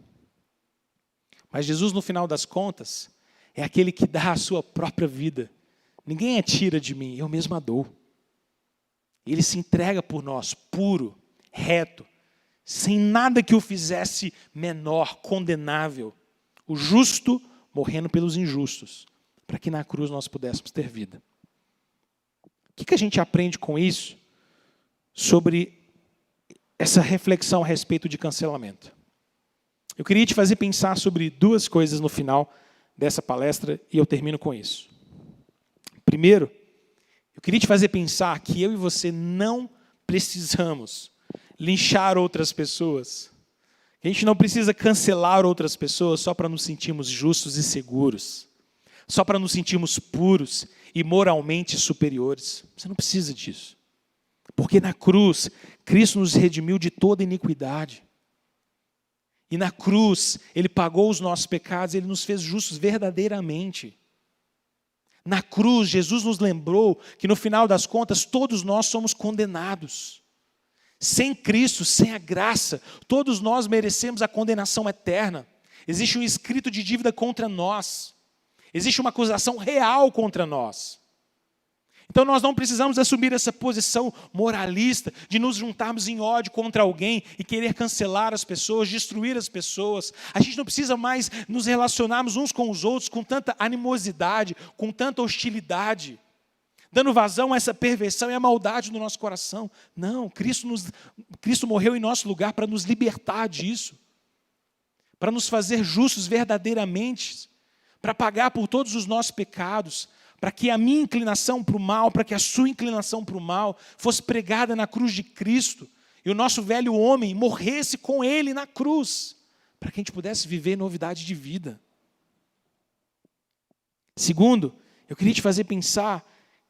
S1: Mas Jesus, no final das contas, é aquele que dá a sua própria vida. Ninguém a tira de mim, eu mesmo a dou. Ele se entrega por nós, puro, reto, sem nada que o fizesse menor, condenável. O justo morrendo pelos injustos, para que na cruz nós pudéssemos ter vida. O que a gente aprende com isso sobre essa reflexão a respeito de cancelamento? Eu queria te fazer pensar sobre duas coisas no final dessa palestra e eu termino com isso. Primeiro, eu queria te fazer pensar que eu e você não precisamos linchar outras pessoas. A gente não precisa cancelar outras pessoas só para nos sentirmos justos e seguros. Só para nos sentirmos puros e moralmente superiores. Você não precisa disso. Porque na cruz, Cristo nos redimiu de toda iniquidade. E na cruz, Ele pagou os nossos pecados, Ele nos fez justos verdadeiramente. Na cruz, Jesus nos lembrou que no final das contas, todos nós somos condenados. Sem Cristo, sem a graça, todos nós merecemos a condenação eterna. Existe um escrito de dívida contra nós. Existe uma acusação real contra nós. Então nós não precisamos assumir essa posição moralista de nos juntarmos em ódio contra alguém e querer cancelar as pessoas, destruir as pessoas. A gente não precisa mais nos relacionarmos uns com os outros com tanta animosidade, com tanta hostilidade, dando vazão a essa perversão e a maldade no nosso coração. Não, Cristo morreu em nosso lugar para nos libertar disso, para nos fazer justos verdadeiramente, para pagar por todos os nossos pecados, para que a minha inclinação para o mal, para que a sua inclinação para o mal fosse pregada na cruz de Cristo e o nosso velho homem morresse com Ele na cruz, para que a gente pudesse viver novidade de vida. Segundo, eu queria te fazer pensar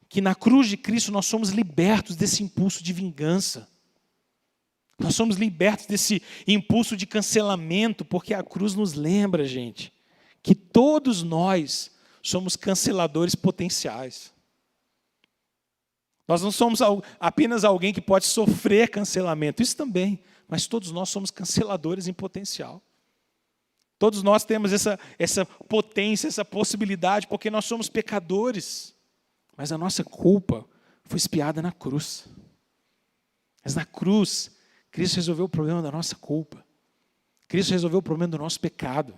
S1: que na cruz de Cristo nós somos libertos desse impulso de vingança. Nós somos libertos desse impulso de cancelamento, porque a cruz nos lembra, gente, que todos nós somos canceladores potenciais. Nós não somos apenas alguém que pode sofrer cancelamento, isso também, mas todos nós somos canceladores em potencial. Todos nós temos essa potência, essa possibilidade, porque nós somos pecadores. Mas a nossa culpa foi expiada na cruz. Mas na cruz, Cristo resolveu o problema da nossa culpa. Cristo resolveu o problema do nosso pecado.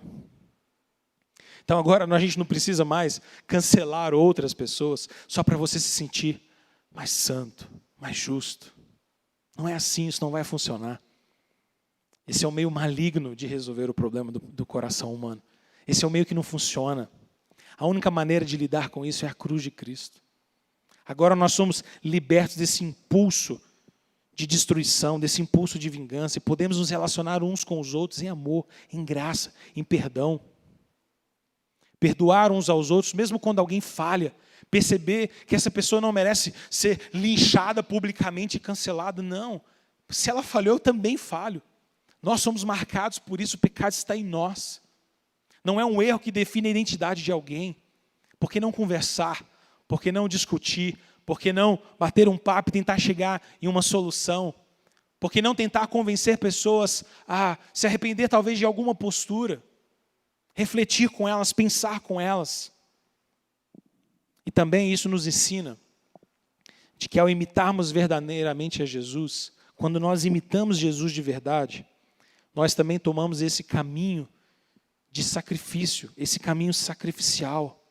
S1: Então agora a gente não precisa mais cancelar outras pessoas só para você se sentir mais santo, mais justo. Não é assim, isso não vai funcionar. Esse é o meio maligno de resolver o problema do coração humano. Esse é o meio que não funciona. A única maneira de lidar com isso é a cruz de Cristo. Agora nós somos libertos desse impulso de destruição, desse impulso de vingança, e podemos nos relacionar uns com os outros em amor, em graça, em perdão. Perdoar uns aos outros, mesmo quando alguém falha. Perceber que essa pessoa não merece ser linchada publicamente e cancelada. Não. Se ela falhou, eu também falho. Nós somos marcados por isso, o pecado está em nós. Não é um erro que define a identidade de alguém. Por que não conversar? Por que não discutir? Por que não bater um papo e tentar chegar em uma solução? Por que não tentar convencer pessoas a se arrepender talvez de alguma postura? Refletir com elas, pensar com elas. E também isso nos ensina de que ao imitarmos verdadeiramente a Jesus, quando nós imitamos Jesus de verdade, nós também tomamos esse caminho de sacrifício, esse caminho sacrificial,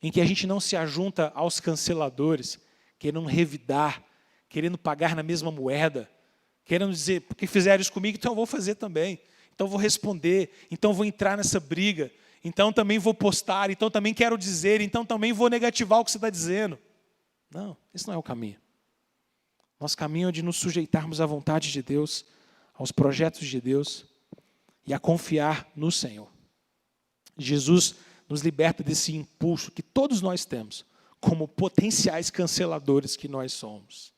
S1: em que a gente não se ajunta aos canceladores, querendo revidar, querendo pagar na mesma moeda, querendo dizer, porque fizeram isso comigo, então eu vou fazer também. Então vou responder, então vou entrar nessa briga, então também vou postar, então também quero dizer, então também vou negativar o que você está dizendo. Não, esse não é o caminho. Nosso caminho é de nos sujeitarmos à vontade de Deus, aos projetos de Deus e a confiar no Senhor. Jesus nos liberta desse impulso que todos nós temos, como potenciais canceladores que nós somos.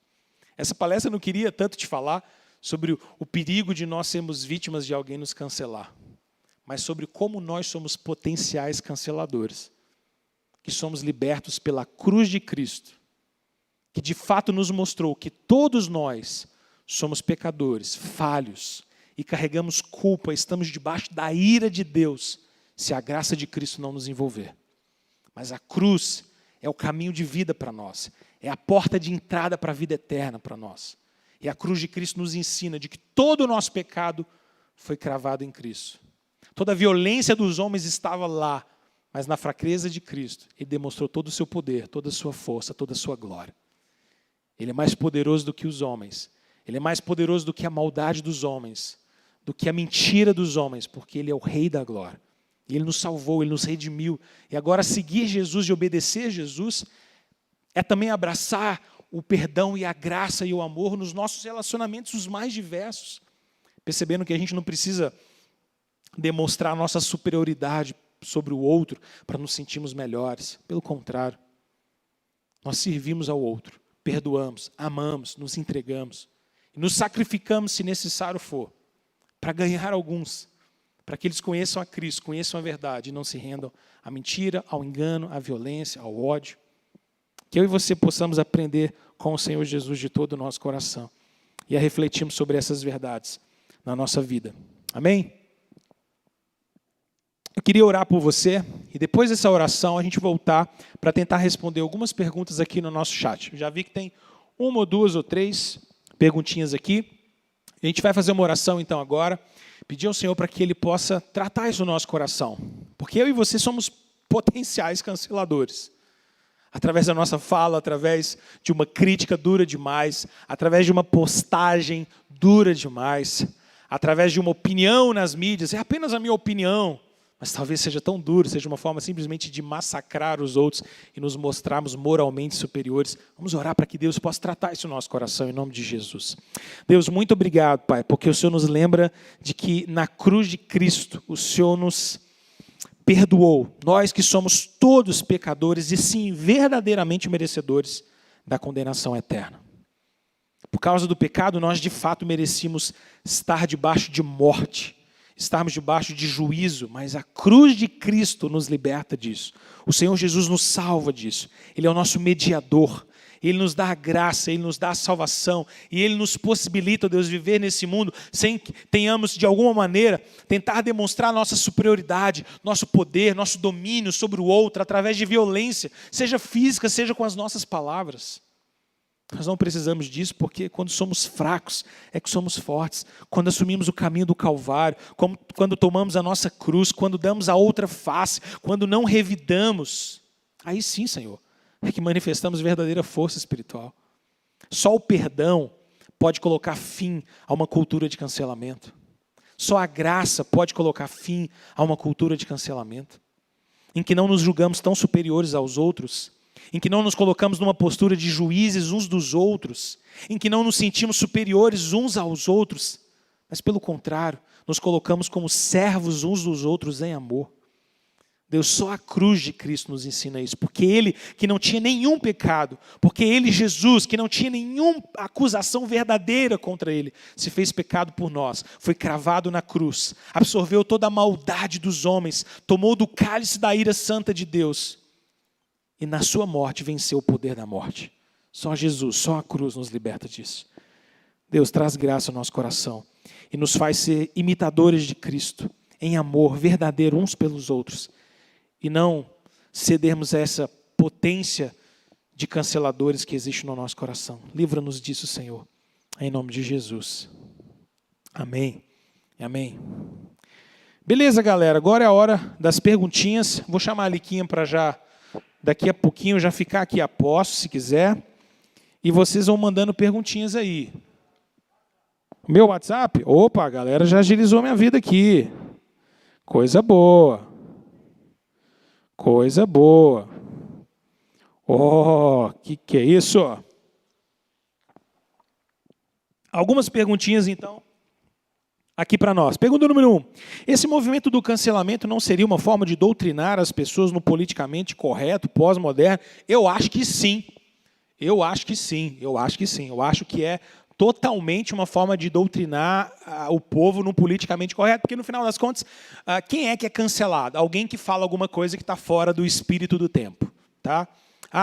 S1: Essa palestra eu não queria tanto te falar sobre o perigo de nós sermos vítimas de alguém nos cancelar, mas sobre como nós somos potenciais canceladores, que somos libertos pela cruz de Cristo, que de fato nos mostrou que todos nós somos pecadores, falhos, e carregamos culpa, estamos debaixo da ira de Deus, se a graça de Cristo não nos envolver. Mas a cruz é o caminho de vida para nós, é a porta de entrada para a vida eterna para nós. E a cruz de Cristo nos ensina de que todo o nosso pecado foi cravado em Cristo. Toda a violência dos homens estava lá, mas na fraqueza de Cristo, Ele demonstrou todo o seu poder, toda a sua força, toda a sua glória. Ele é mais poderoso do que os homens. Ele é mais poderoso do que a maldade dos homens, do que a mentira dos homens, porque Ele é o Rei da glória. E Ele nos salvou, Ele nos redimiu. E agora seguir Jesus e obedecer a Jesus é também abraçar o perdão e a graça e o amor nos nossos relacionamentos os mais diversos. Percebendo que a gente não precisa demonstrar a nossa superioridade sobre o outro para nos sentirmos melhores. Pelo contrário, nós servimos ao outro, perdoamos, amamos, nos entregamos. E nos sacrificamos, se necessário for, para ganhar alguns, para que eles conheçam a Cristo, conheçam a verdade e não se rendam à mentira, ao engano, à violência, ao ódio. Que eu e você possamos aprender com o Senhor Jesus de todo o nosso coração e a refletirmos sobre essas verdades na nossa vida. Amém? Eu queria orar por você e depois dessa oração a gente voltar para tentar responder algumas perguntas aqui no nosso chat. Eu já vi que tem 1 ou 2 ou 3 perguntinhas aqui. A gente vai fazer uma oração então agora, pedir ao Senhor para que Ele possa tratar isso no nosso coração. Porque eu e você somos potenciais canceladores. Através da nossa fala, através de uma crítica dura demais, através de uma postagem dura demais, através de uma opinião nas mídias, é apenas a minha opinião, mas talvez seja tão duro, seja uma forma simplesmente de massacrar os outros e nos mostrarmos moralmente superiores. Vamos orar para que Deus possa tratar isso no nosso coração, em nome de Jesus. Deus, muito obrigado, Pai, porque o Senhor nos lembra de que na cruz de Cristo o Senhor nos perdoou, nós que somos todos pecadores e sim, verdadeiramente merecedores da condenação eterna. Por causa do pecado, nós de fato merecíamos estar debaixo de morte, estarmos debaixo de juízo, mas a cruz de Cristo nos liberta disso. O Senhor Jesus nos salva disso. Ele é o nosso mediador. Ele nos dá a graça, Ele nos dá a salvação e Ele nos possibilita, Deus, viver nesse mundo sem que tenhamos, de alguma maneira, tentar demonstrar nossa superioridade, nosso poder, nosso domínio sobre o outro através de violência, seja física, seja com as nossas palavras. Nós não precisamos disso porque quando somos fracos é que somos fortes. Quando assumimos o caminho do Calvário, quando tomamos a nossa cruz, quando damos a outra face, quando não revidamos, aí sim, Senhor, é que manifestamos verdadeira força espiritual. Só o perdão pode colocar fim a uma cultura de cancelamento. Só a graça pode colocar fim a uma cultura de cancelamento, em que não nos julgamos tão superiores aos outros, em que não nos colocamos numa postura de juízes uns dos outros, em que não nos sentimos superiores uns aos outros, mas pelo contrário, nos colocamos como servos uns dos outros em amor. Deus, só a cruz de Cristo nos ensina isso, porque Ele que não tinha nenhum pecado, porque Ele, Jesus, que não tinha nenhuma acusação verdadeira contra Ele, se fez pecado por nós, foi cravado na cruz, absorveu toda a maldade dos homens, tomou do cálice da ira santa de Deus, e na sua morte venceu o poder da morte. Só Jesus, só a cruz nos liberta disso. Deus, traz graça ao nosso coração e nos faz ser imitadores de Cristo, em amor verdadeiro uns pelos outros, e não cedermos a essa potência de canceladores que existe no nosso coração. Livra-nos disso, Senhor, em nome de Jesus. Amém. Amém. Beleza, galera, agora é a hora das perguntinhas. Vou chamar a Liquinha para já, daqui a pouquinho, já ficar aqui a posto, se quiser. E vocês vão mandando perguntinhas aí. Meu WhatsApp? Opa, a galera já agilizou minha vida aqui. Coisa boa. Coisa boa. Oh, que é isso? Algumas perguntinhas, então, aqui para nós. Pergunta número 1. Esse movimento do cancelamento não seria uma forma de doutrinar as pessoas no politicamente correto, pós-moderno? Eu acho que sim. Eu acho que sim. Eu acho que é totalmente uma forma de doutrinar o povo no politicamente correto, porque no final das contas, quem é que é cancelado? Alguém que fala alguma coisa que está fora do espírito do tempo. Tá?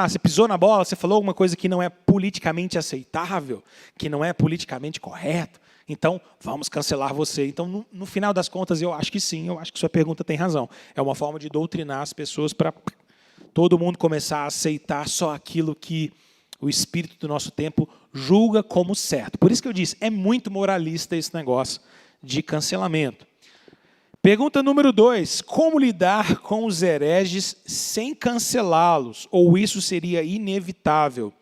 S1: Você pisou na bola, você falou alguma coisa que não é politicamente aceitável, que não é politicamente correto, então vamos cancelar você. Então, no final das contas, eu acho que sim, eu acho que sua pergunta tem razão. É uma forma de doutrinar as pessoas para todo mundo começar a aceitar só aquilo que o espírito do nosso tempo julga como certo. Por isso que eu disse, é muito moralista esse negócio de cancelamento. Pergunta número 2. Como lidar com os hereges sem cancelá-los? Ou isso seria inevitável?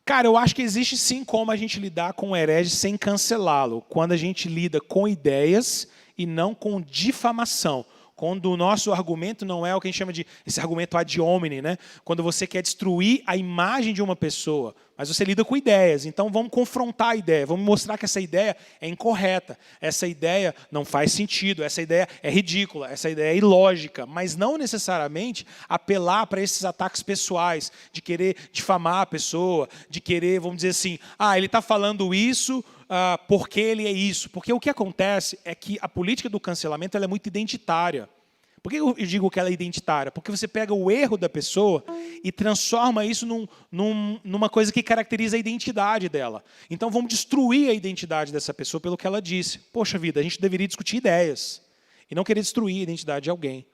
S1: Cara, eu acho que existe sim como a gente lidar com o herege sem cancelá-lo. Quando a gente lida com ideias e não com difamação. Quando o nosso argumento não é o que a gente chama de esse argumento ad hominem, né? Quando você quer destruir a imagem de uma pessoa, mas você lida com ideias. Então vamos confrontar a ideia, vamos mostrar que essa ideia é incorreta, essa ideia não faz sentido, essa ideia é ridícula, essa ideia é ilógica, mas não necessariamente apelar para esses ataques pessoais, de querer difamar a pessoa, de querer, vamos dizer assim, ele está falando isso porque ele é isso. Porque o que acontece é que a política do cancelamento ela é muito identitária. Por que eu digo que ela é identitária? Porque você pega o erro da pessoa e transforma isso numa coisa que caracteriza a identidade dela. Então vamos destruir a identidade dessa pessoa pelo que ela disse. Poxa vida, a gente deveria discutir ideias e não querer destruir a identidade de alguém.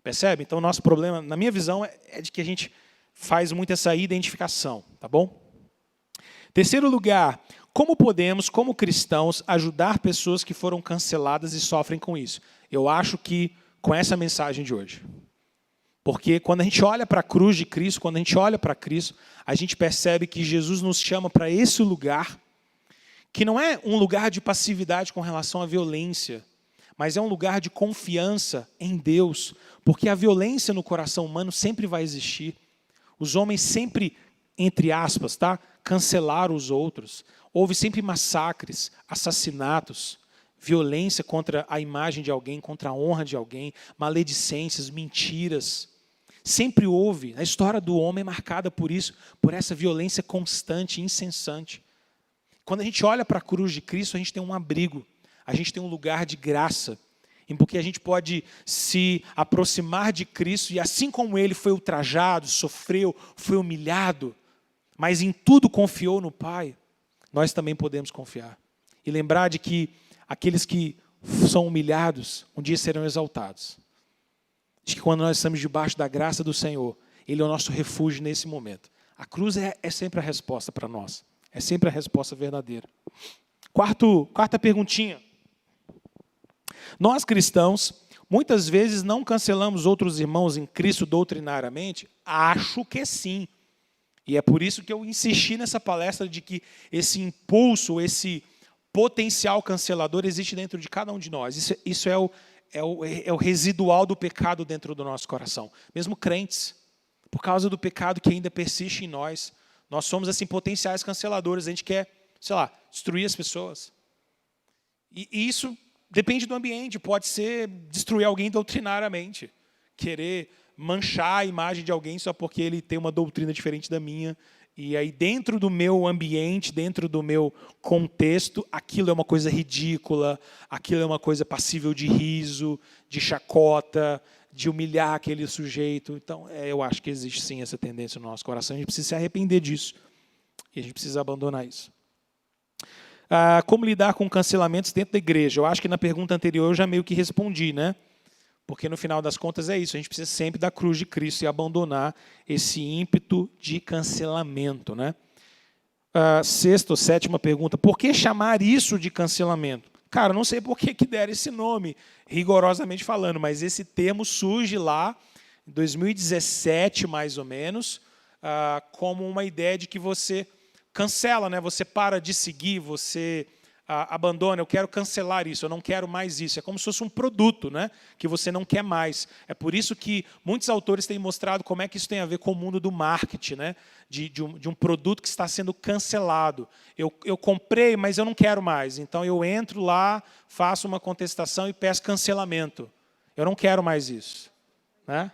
S1: Percebe? Então o nosso problema, na minha visão, é de que a gente faz muito essa identificação. Tá bom? Terceiro lugar, como podemos, como cristãos, ajudar pessoas que foram canceladas e sofrem com isso? Eu acho que com essa mensagem de hoje. Porque quando a gente olha para a cruz de Cristo, quando a gente olha para Cristo, a gente percebe que Jesus nos chama para esse lugar, que não é um lugar de passividade com relação à violência, mas é um lugar de confiança em Deus, porque a violência no coração humano sempre vai existir. Os homens sempre, entre aspas, cancelaram os outros. Houve sempre massacres, assassinatos, violência contra a imagem de alguém, contra a honra de alguém, maledicências, mentiras. Sempre houve. A história do homem é marcada por isso, por essa violência constante, incessante. Quando a gente olha para a cruz de Cristo, a gente tem um abrigo, a gente tem um lugar de graça, em porque a gente pode se aproximar de Cristo e assim como Ele foi ultrajado, sofreu, foi humilhado, mas em tudo confiou no Pai, nós também podemos confiar. E lembrar de que aqueles que são humilhados, um dia serão exaltados. De que quando nós estamos debaixo da graça do Senhor, Ele é o nosso refúgio nesse momento. A cruz é sempre a resposta para nós. É sempre a resposta verdadeira. Quarta perguntinha. Nós cristãos, muitas vezes não cancelamos outros irmãos em Cristo doutrinariamente? Acho que sim. E é por isso que eu insisti nessa palestra de que esse impulso, esse potencial cancelador existe dentro de cada um de nós. Isso é o residual do pecado dentro do nosso coração. Mesmo crentes, por causa do pecado que ainda persiste em nós, nós somos assim potenciais canceladores. A gente quer, destruir as pessoas. E isso depende do ambiente. Pode ser destruir alguém doutrinariamente, querer manchar a imagem de alguém só porque ele tem uma doutrina diferente da minha. E aí dentro do meu ambiente, dentro do meu contexto, aquilo é uma coisa ridícula, aquilo é uma coisa passível de riso, de chacota, de humilhar aquele sujeito. Então, eu acho que existe sim essa tendência no nosso coração. A gente precisa se arrepender disso. E a gente precisa abandonar isso. Como lidar com cancelamentos dentro da igreja? Eu acho que na pergunta anterior eu já meio que respondi, né? Porque no final das contas é isso, a gente precisa sempre da cruz de Cristo e abandonar esse ímpeto de cancelamento, né? Sexta ou sétima pergunta, por que chamar isso de cancelamento? Cara, não sei por que deram esse nome, rigorosamente falando, mas esse termo surge lá em 2017, mais ou menos, como uma ideia de que você cancela, né? Você para de seguir, você abandona, eu quero cancelar isso, eu não quero mais isso. É como se fosse um produto, né, que você não quer mais. É por isso que muitos autores têm mostrado como é que isso tem a ver com o mundo do marketing, né, de um produto que está sendo cancelado. Eu comprei, mas eu não quero mais. Então, eu entro lá, faço uma contestação e peço cancelamento. Eu não quero mais isso. Né?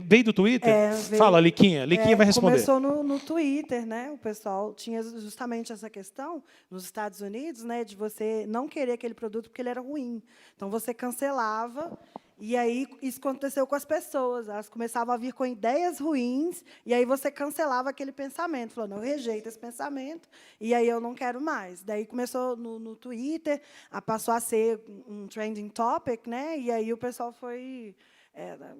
S1: Veio do Twitter? Fala, Liquinha. Liquinha vai responder.
S2: Começou no Twitter, né? O pessoal tinha justamente essa questão nos Estados Unidos, né, de você não querer aquele produto porque ele era ruim. Então, você cancelava, e aí isso aconteceu com as pessoas. Elas começavam a vir com ideias ruins, e aí você cancelava aquele pensamento, falando, eu rejeito esse pensamento, e aí eu não quero mais. Daí começou no Twitter, passou a ser um trending topic, né? E aí o pessoal foi...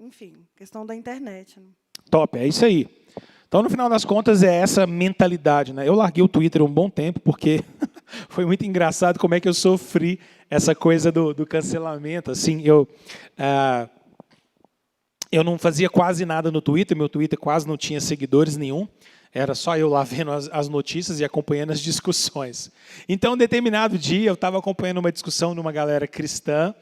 S2: enfim, questão da internet. Né?
S1: Top, é isso aí. Então, no final das contas, é essa mentalidade. Né? Eu larguei o Twitter um bom tempo, porque foi muito engraçado como é que eu sofri essa coisa do cancelamento. Assim, eu não fazia quase nada no Twitter, meu Twitter quase não tinha seguidores nenhum. Era só eu lá vendo as notícias e acompanhando as discussões. Então, um determinado dia, eu estava acompanhando uma discussão de uma galera cristã,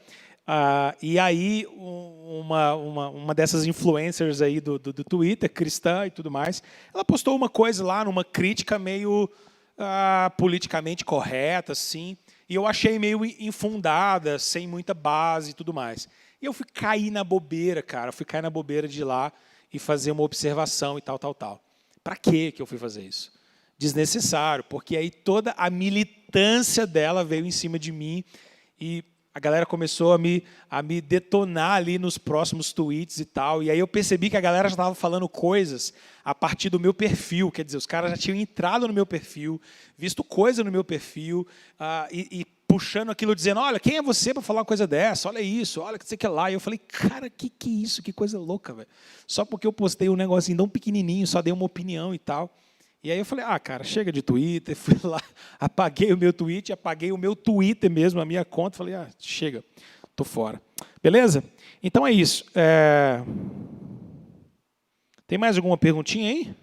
S1: e aí uma dessas influencers aí do Twitter, cristã e tudo mais, ela postou uma coisa lá, numa crítica meio politicamente correta, assim, e eu achei meio infundada, sem muita base e tudo mais. E eu fui cair na bobeira, cara, fui cair na bobeira de ir lá e fazer uma observação e tal. Para que eu fui fazer isso? Desnecessário, porque aí toda a militância dela veio em cima de mim e a galera começou a me detonar ali nos próximos tweets e tal. E aí eu percebi que a galera já estava falando coisas a partir do meu perfil. Quer dizer, os caras já tinham entrado no meu perfil, visto coisa no meu perfil, e puxando aquilo, dizendo, olha, quem é você para falar uma coisa dessa? Olha isso, olha que sei que lá. E eu falei, cara, que é isso? Que coisa louca, velho. Só porque eu postei um negocinho tão pequenininho, só dei uma opinião e tal. E aí eu falei, cara, chega de Twitter, fui lá, apaguei o meu tweet, apaguei o meu Twitter mesmo, a minha conta, falei, chega, tô fora. Beleza? Então é isso. Tem mais alguma perguntinha aí?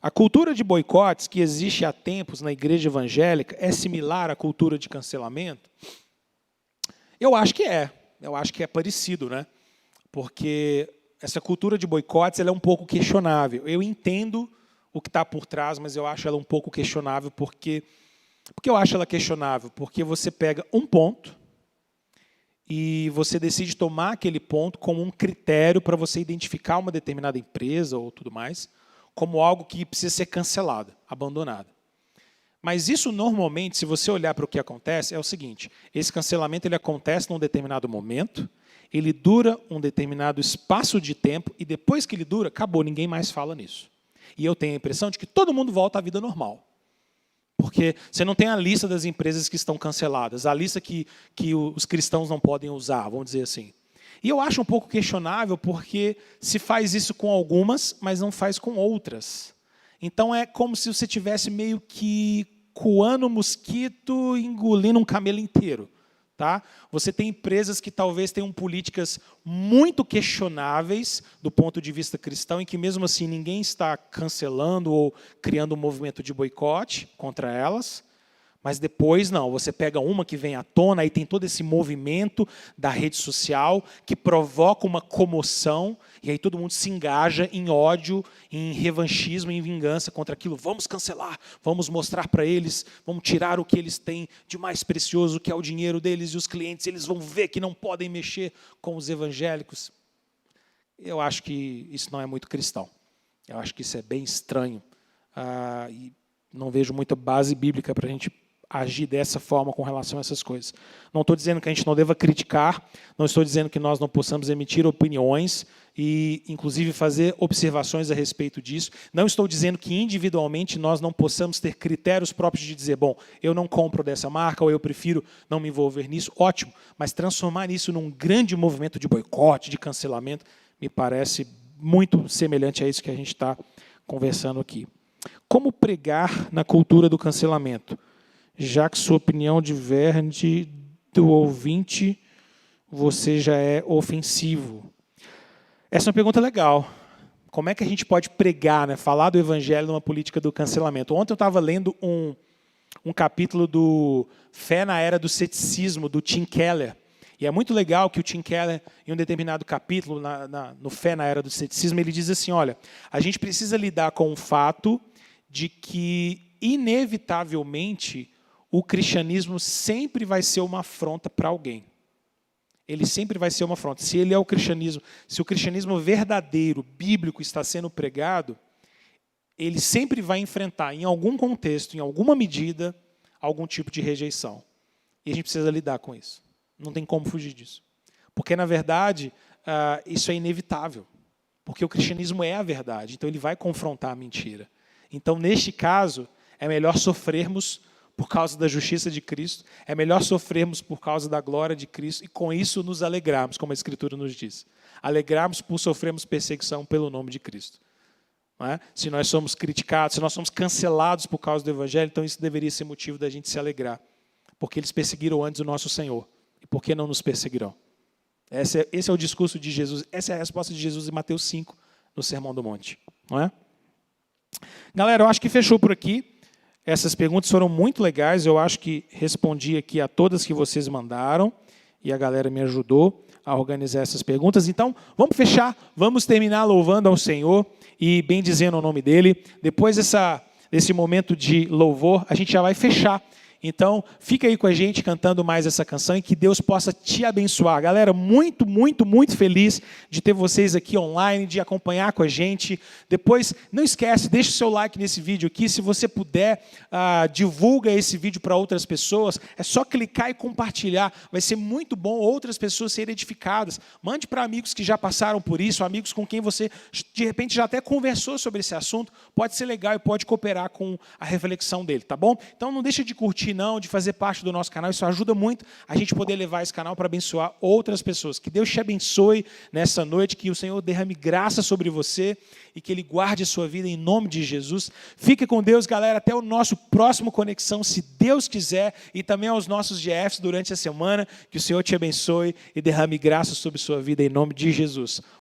S1: A cultura de boicotes que existe há tempos na igreja evangélica é similar à cultura de cancelamento? Eu acho que é. Eu acho que é parecido, né? Porque essa cultura de boicotes ela é um pouco questionável. Eu entendo o que está por trás, mas eu acho ela um pouco questionável. Por que eu acho ela questionável? Porque você pega um ponto e você decide tomar aquele ponto como um critério para você identificar uma determinada empresa ou tudo mais, como algo que precisa ser cancelado, abandonado. Mas isso, normalmente, se você olhar para o que acontece, é o seguinte, esse cancelamento ele acontece num determinado momento, ele dura um determinado espaço de tempo, e depois que ele dura, acabou, ninguém mais fala nisso. E eu tenho a impressão de que todo mundo volta à vida normal. Porque você não tem a lista das empresas que estão canceladas, a lista que os cristãos não podem usar, vamos dizer assim. E eu acho um pouco questionável porque se faz isso com algumas, mas não faz com outras. Então é como se você tivesse meio que coando mosquito e engolindo um camelo inteiro. Tá? Você tem empresas que talvez tenham políticas muito questionáveis do ponto de vista cristão, em que mesmo assim ninguém está cancelando ou criando um movimento de boicote contra elas, mas depois não, você pega uma que vem à tona, aí tem todo esse movimento da rede social que provoca uma comoção, e aí todo mundo se engaja em ódio, em revanchismo, em vingança contra aquilo. Vamos cancelar, vamos mostrar para eles, vamos tirar o que eles têm de mais precioso, que é o dinheiro deles e os clientes, eles vão ver que não podem mexer com os evangélicos. Eu acho que isso não é muito cristão. Eu acho que isso é bem estranho. E não vejo muita base bíblica para a gente agir dessa forma com relação a essas coisas. Não estou dizendo que a gente não deva criticar, não estou dizendo que nós não possamos emitir opiniões e, inclusive, fazer observações a respeito disso. Não estou dizendo que, individualmente, nós não possamos ter critérios próprios de dizer, bom, eu não compro dessa marca ou eu prefiro não me envolver nisso. Ótimo, mas transformar isso num grande movimento de boicote, de cancelamento, me parece muito semelhante a isso que a gente está conversando aqui. Como pregar na cultura do cancelamento? Já que sua opinião diverge do ouvinte, você já é ofensivo. Essa é uma pergunta legal. Como é que a gente pode pregar, né, falar do evangelho numa política do cancelamento? Ontem eu estava lendo um capítulo do Fé na Era do Ceticismo, do Tim Keller. E é muito legal que o Tim Keller, em um determinado capítulo, no Fé na Era do Ceticismo, ele diz assim, olha, a gente precisa lidar com o fato de que, inevitavelmente, o cristianismo sempre vai ser uma afronta para alguém. Ele sempre vai ser uma afronta. Se ele é o cristianismo, se o cristianismo verdadeiro, bíblico, está sendo pregado, ele sempre vai enfrentar, em algum contexto, em alguma medida, algum tipo de rejeição. E a gente precisa lidar com isso. Não tem como fugir disso. Porque, na verdade, isso é inevitável. Porque o cristianismo é a verdade, então ele vai confrontar a mentira. Então, neste caso, é melhor sofrermos por causa da justiça de Cristo, é melhor sofrermos por causa da glória de Cristo e, com isso, nos alegrarmos, como a Escritura nos diz. Alegrarmos por sofrermos perseguição pelo nome de Cristo. Não é? Se nós somos criticados, se nós somos cancelados por causa do Evangelho, então isso deveria ser motivo da gente se alegrar. Porque eles perseguiram antes o nosso Senhor. E por que não nos perseguirão? Esse é o discurso de Jesus, essa é a resposta de Jesus em Mateus 5, no Sermão do Monte. Não é? Galera, eu acho que fechou por aqui. Essas perguntas foram muito legais, eu acho que respondi aqui a todas que vocês mandaram, e a galera me ajudou a organizar essas perguntas. Então, vamos fechar, vamos terminar louvando ao Senhor e bendizendo o nome dEle. Depois desse momento de louvor, a gente já vai fechar. Então, fica aí com a gente cantando mais essa canção e que Deus possa te abençoar. Galera, muito, muito, muito feliz de ter vocês aqui online, de acompanhar com a gente. Depois, não esquece, deixa o seu like nesse vídeo aqui. Se você puder, divulga esse vídeo para outras pessoas. É só clicar e compartilhar. Vai ser muito bom outras pessoas serem edificadas. Mande para amigos que já passaram por isso, amigos com quem você, de repente, já até conversou sobre esse assunto. Pode ser legal e pode cooperar com a reflexão dele, tá bom? Então, não deixa de curtir, não, de fazer parte do nosso canal. Isso ajuda muito a gente poder levar esse canal para abençoar outras pessoas. Que Deus te abençoe nessa noite, que o Senhor derrame graça sobre você e que Ele guarde a sua vida em nome de Jesus. Fique com Deus, galera. Até o nosso próximo Conexão, se Deus quiser, e também aos nossos GFs durante a semana. Que o Senhor te abençoe e derrame graça sobre a sua vida em nome de Jesus.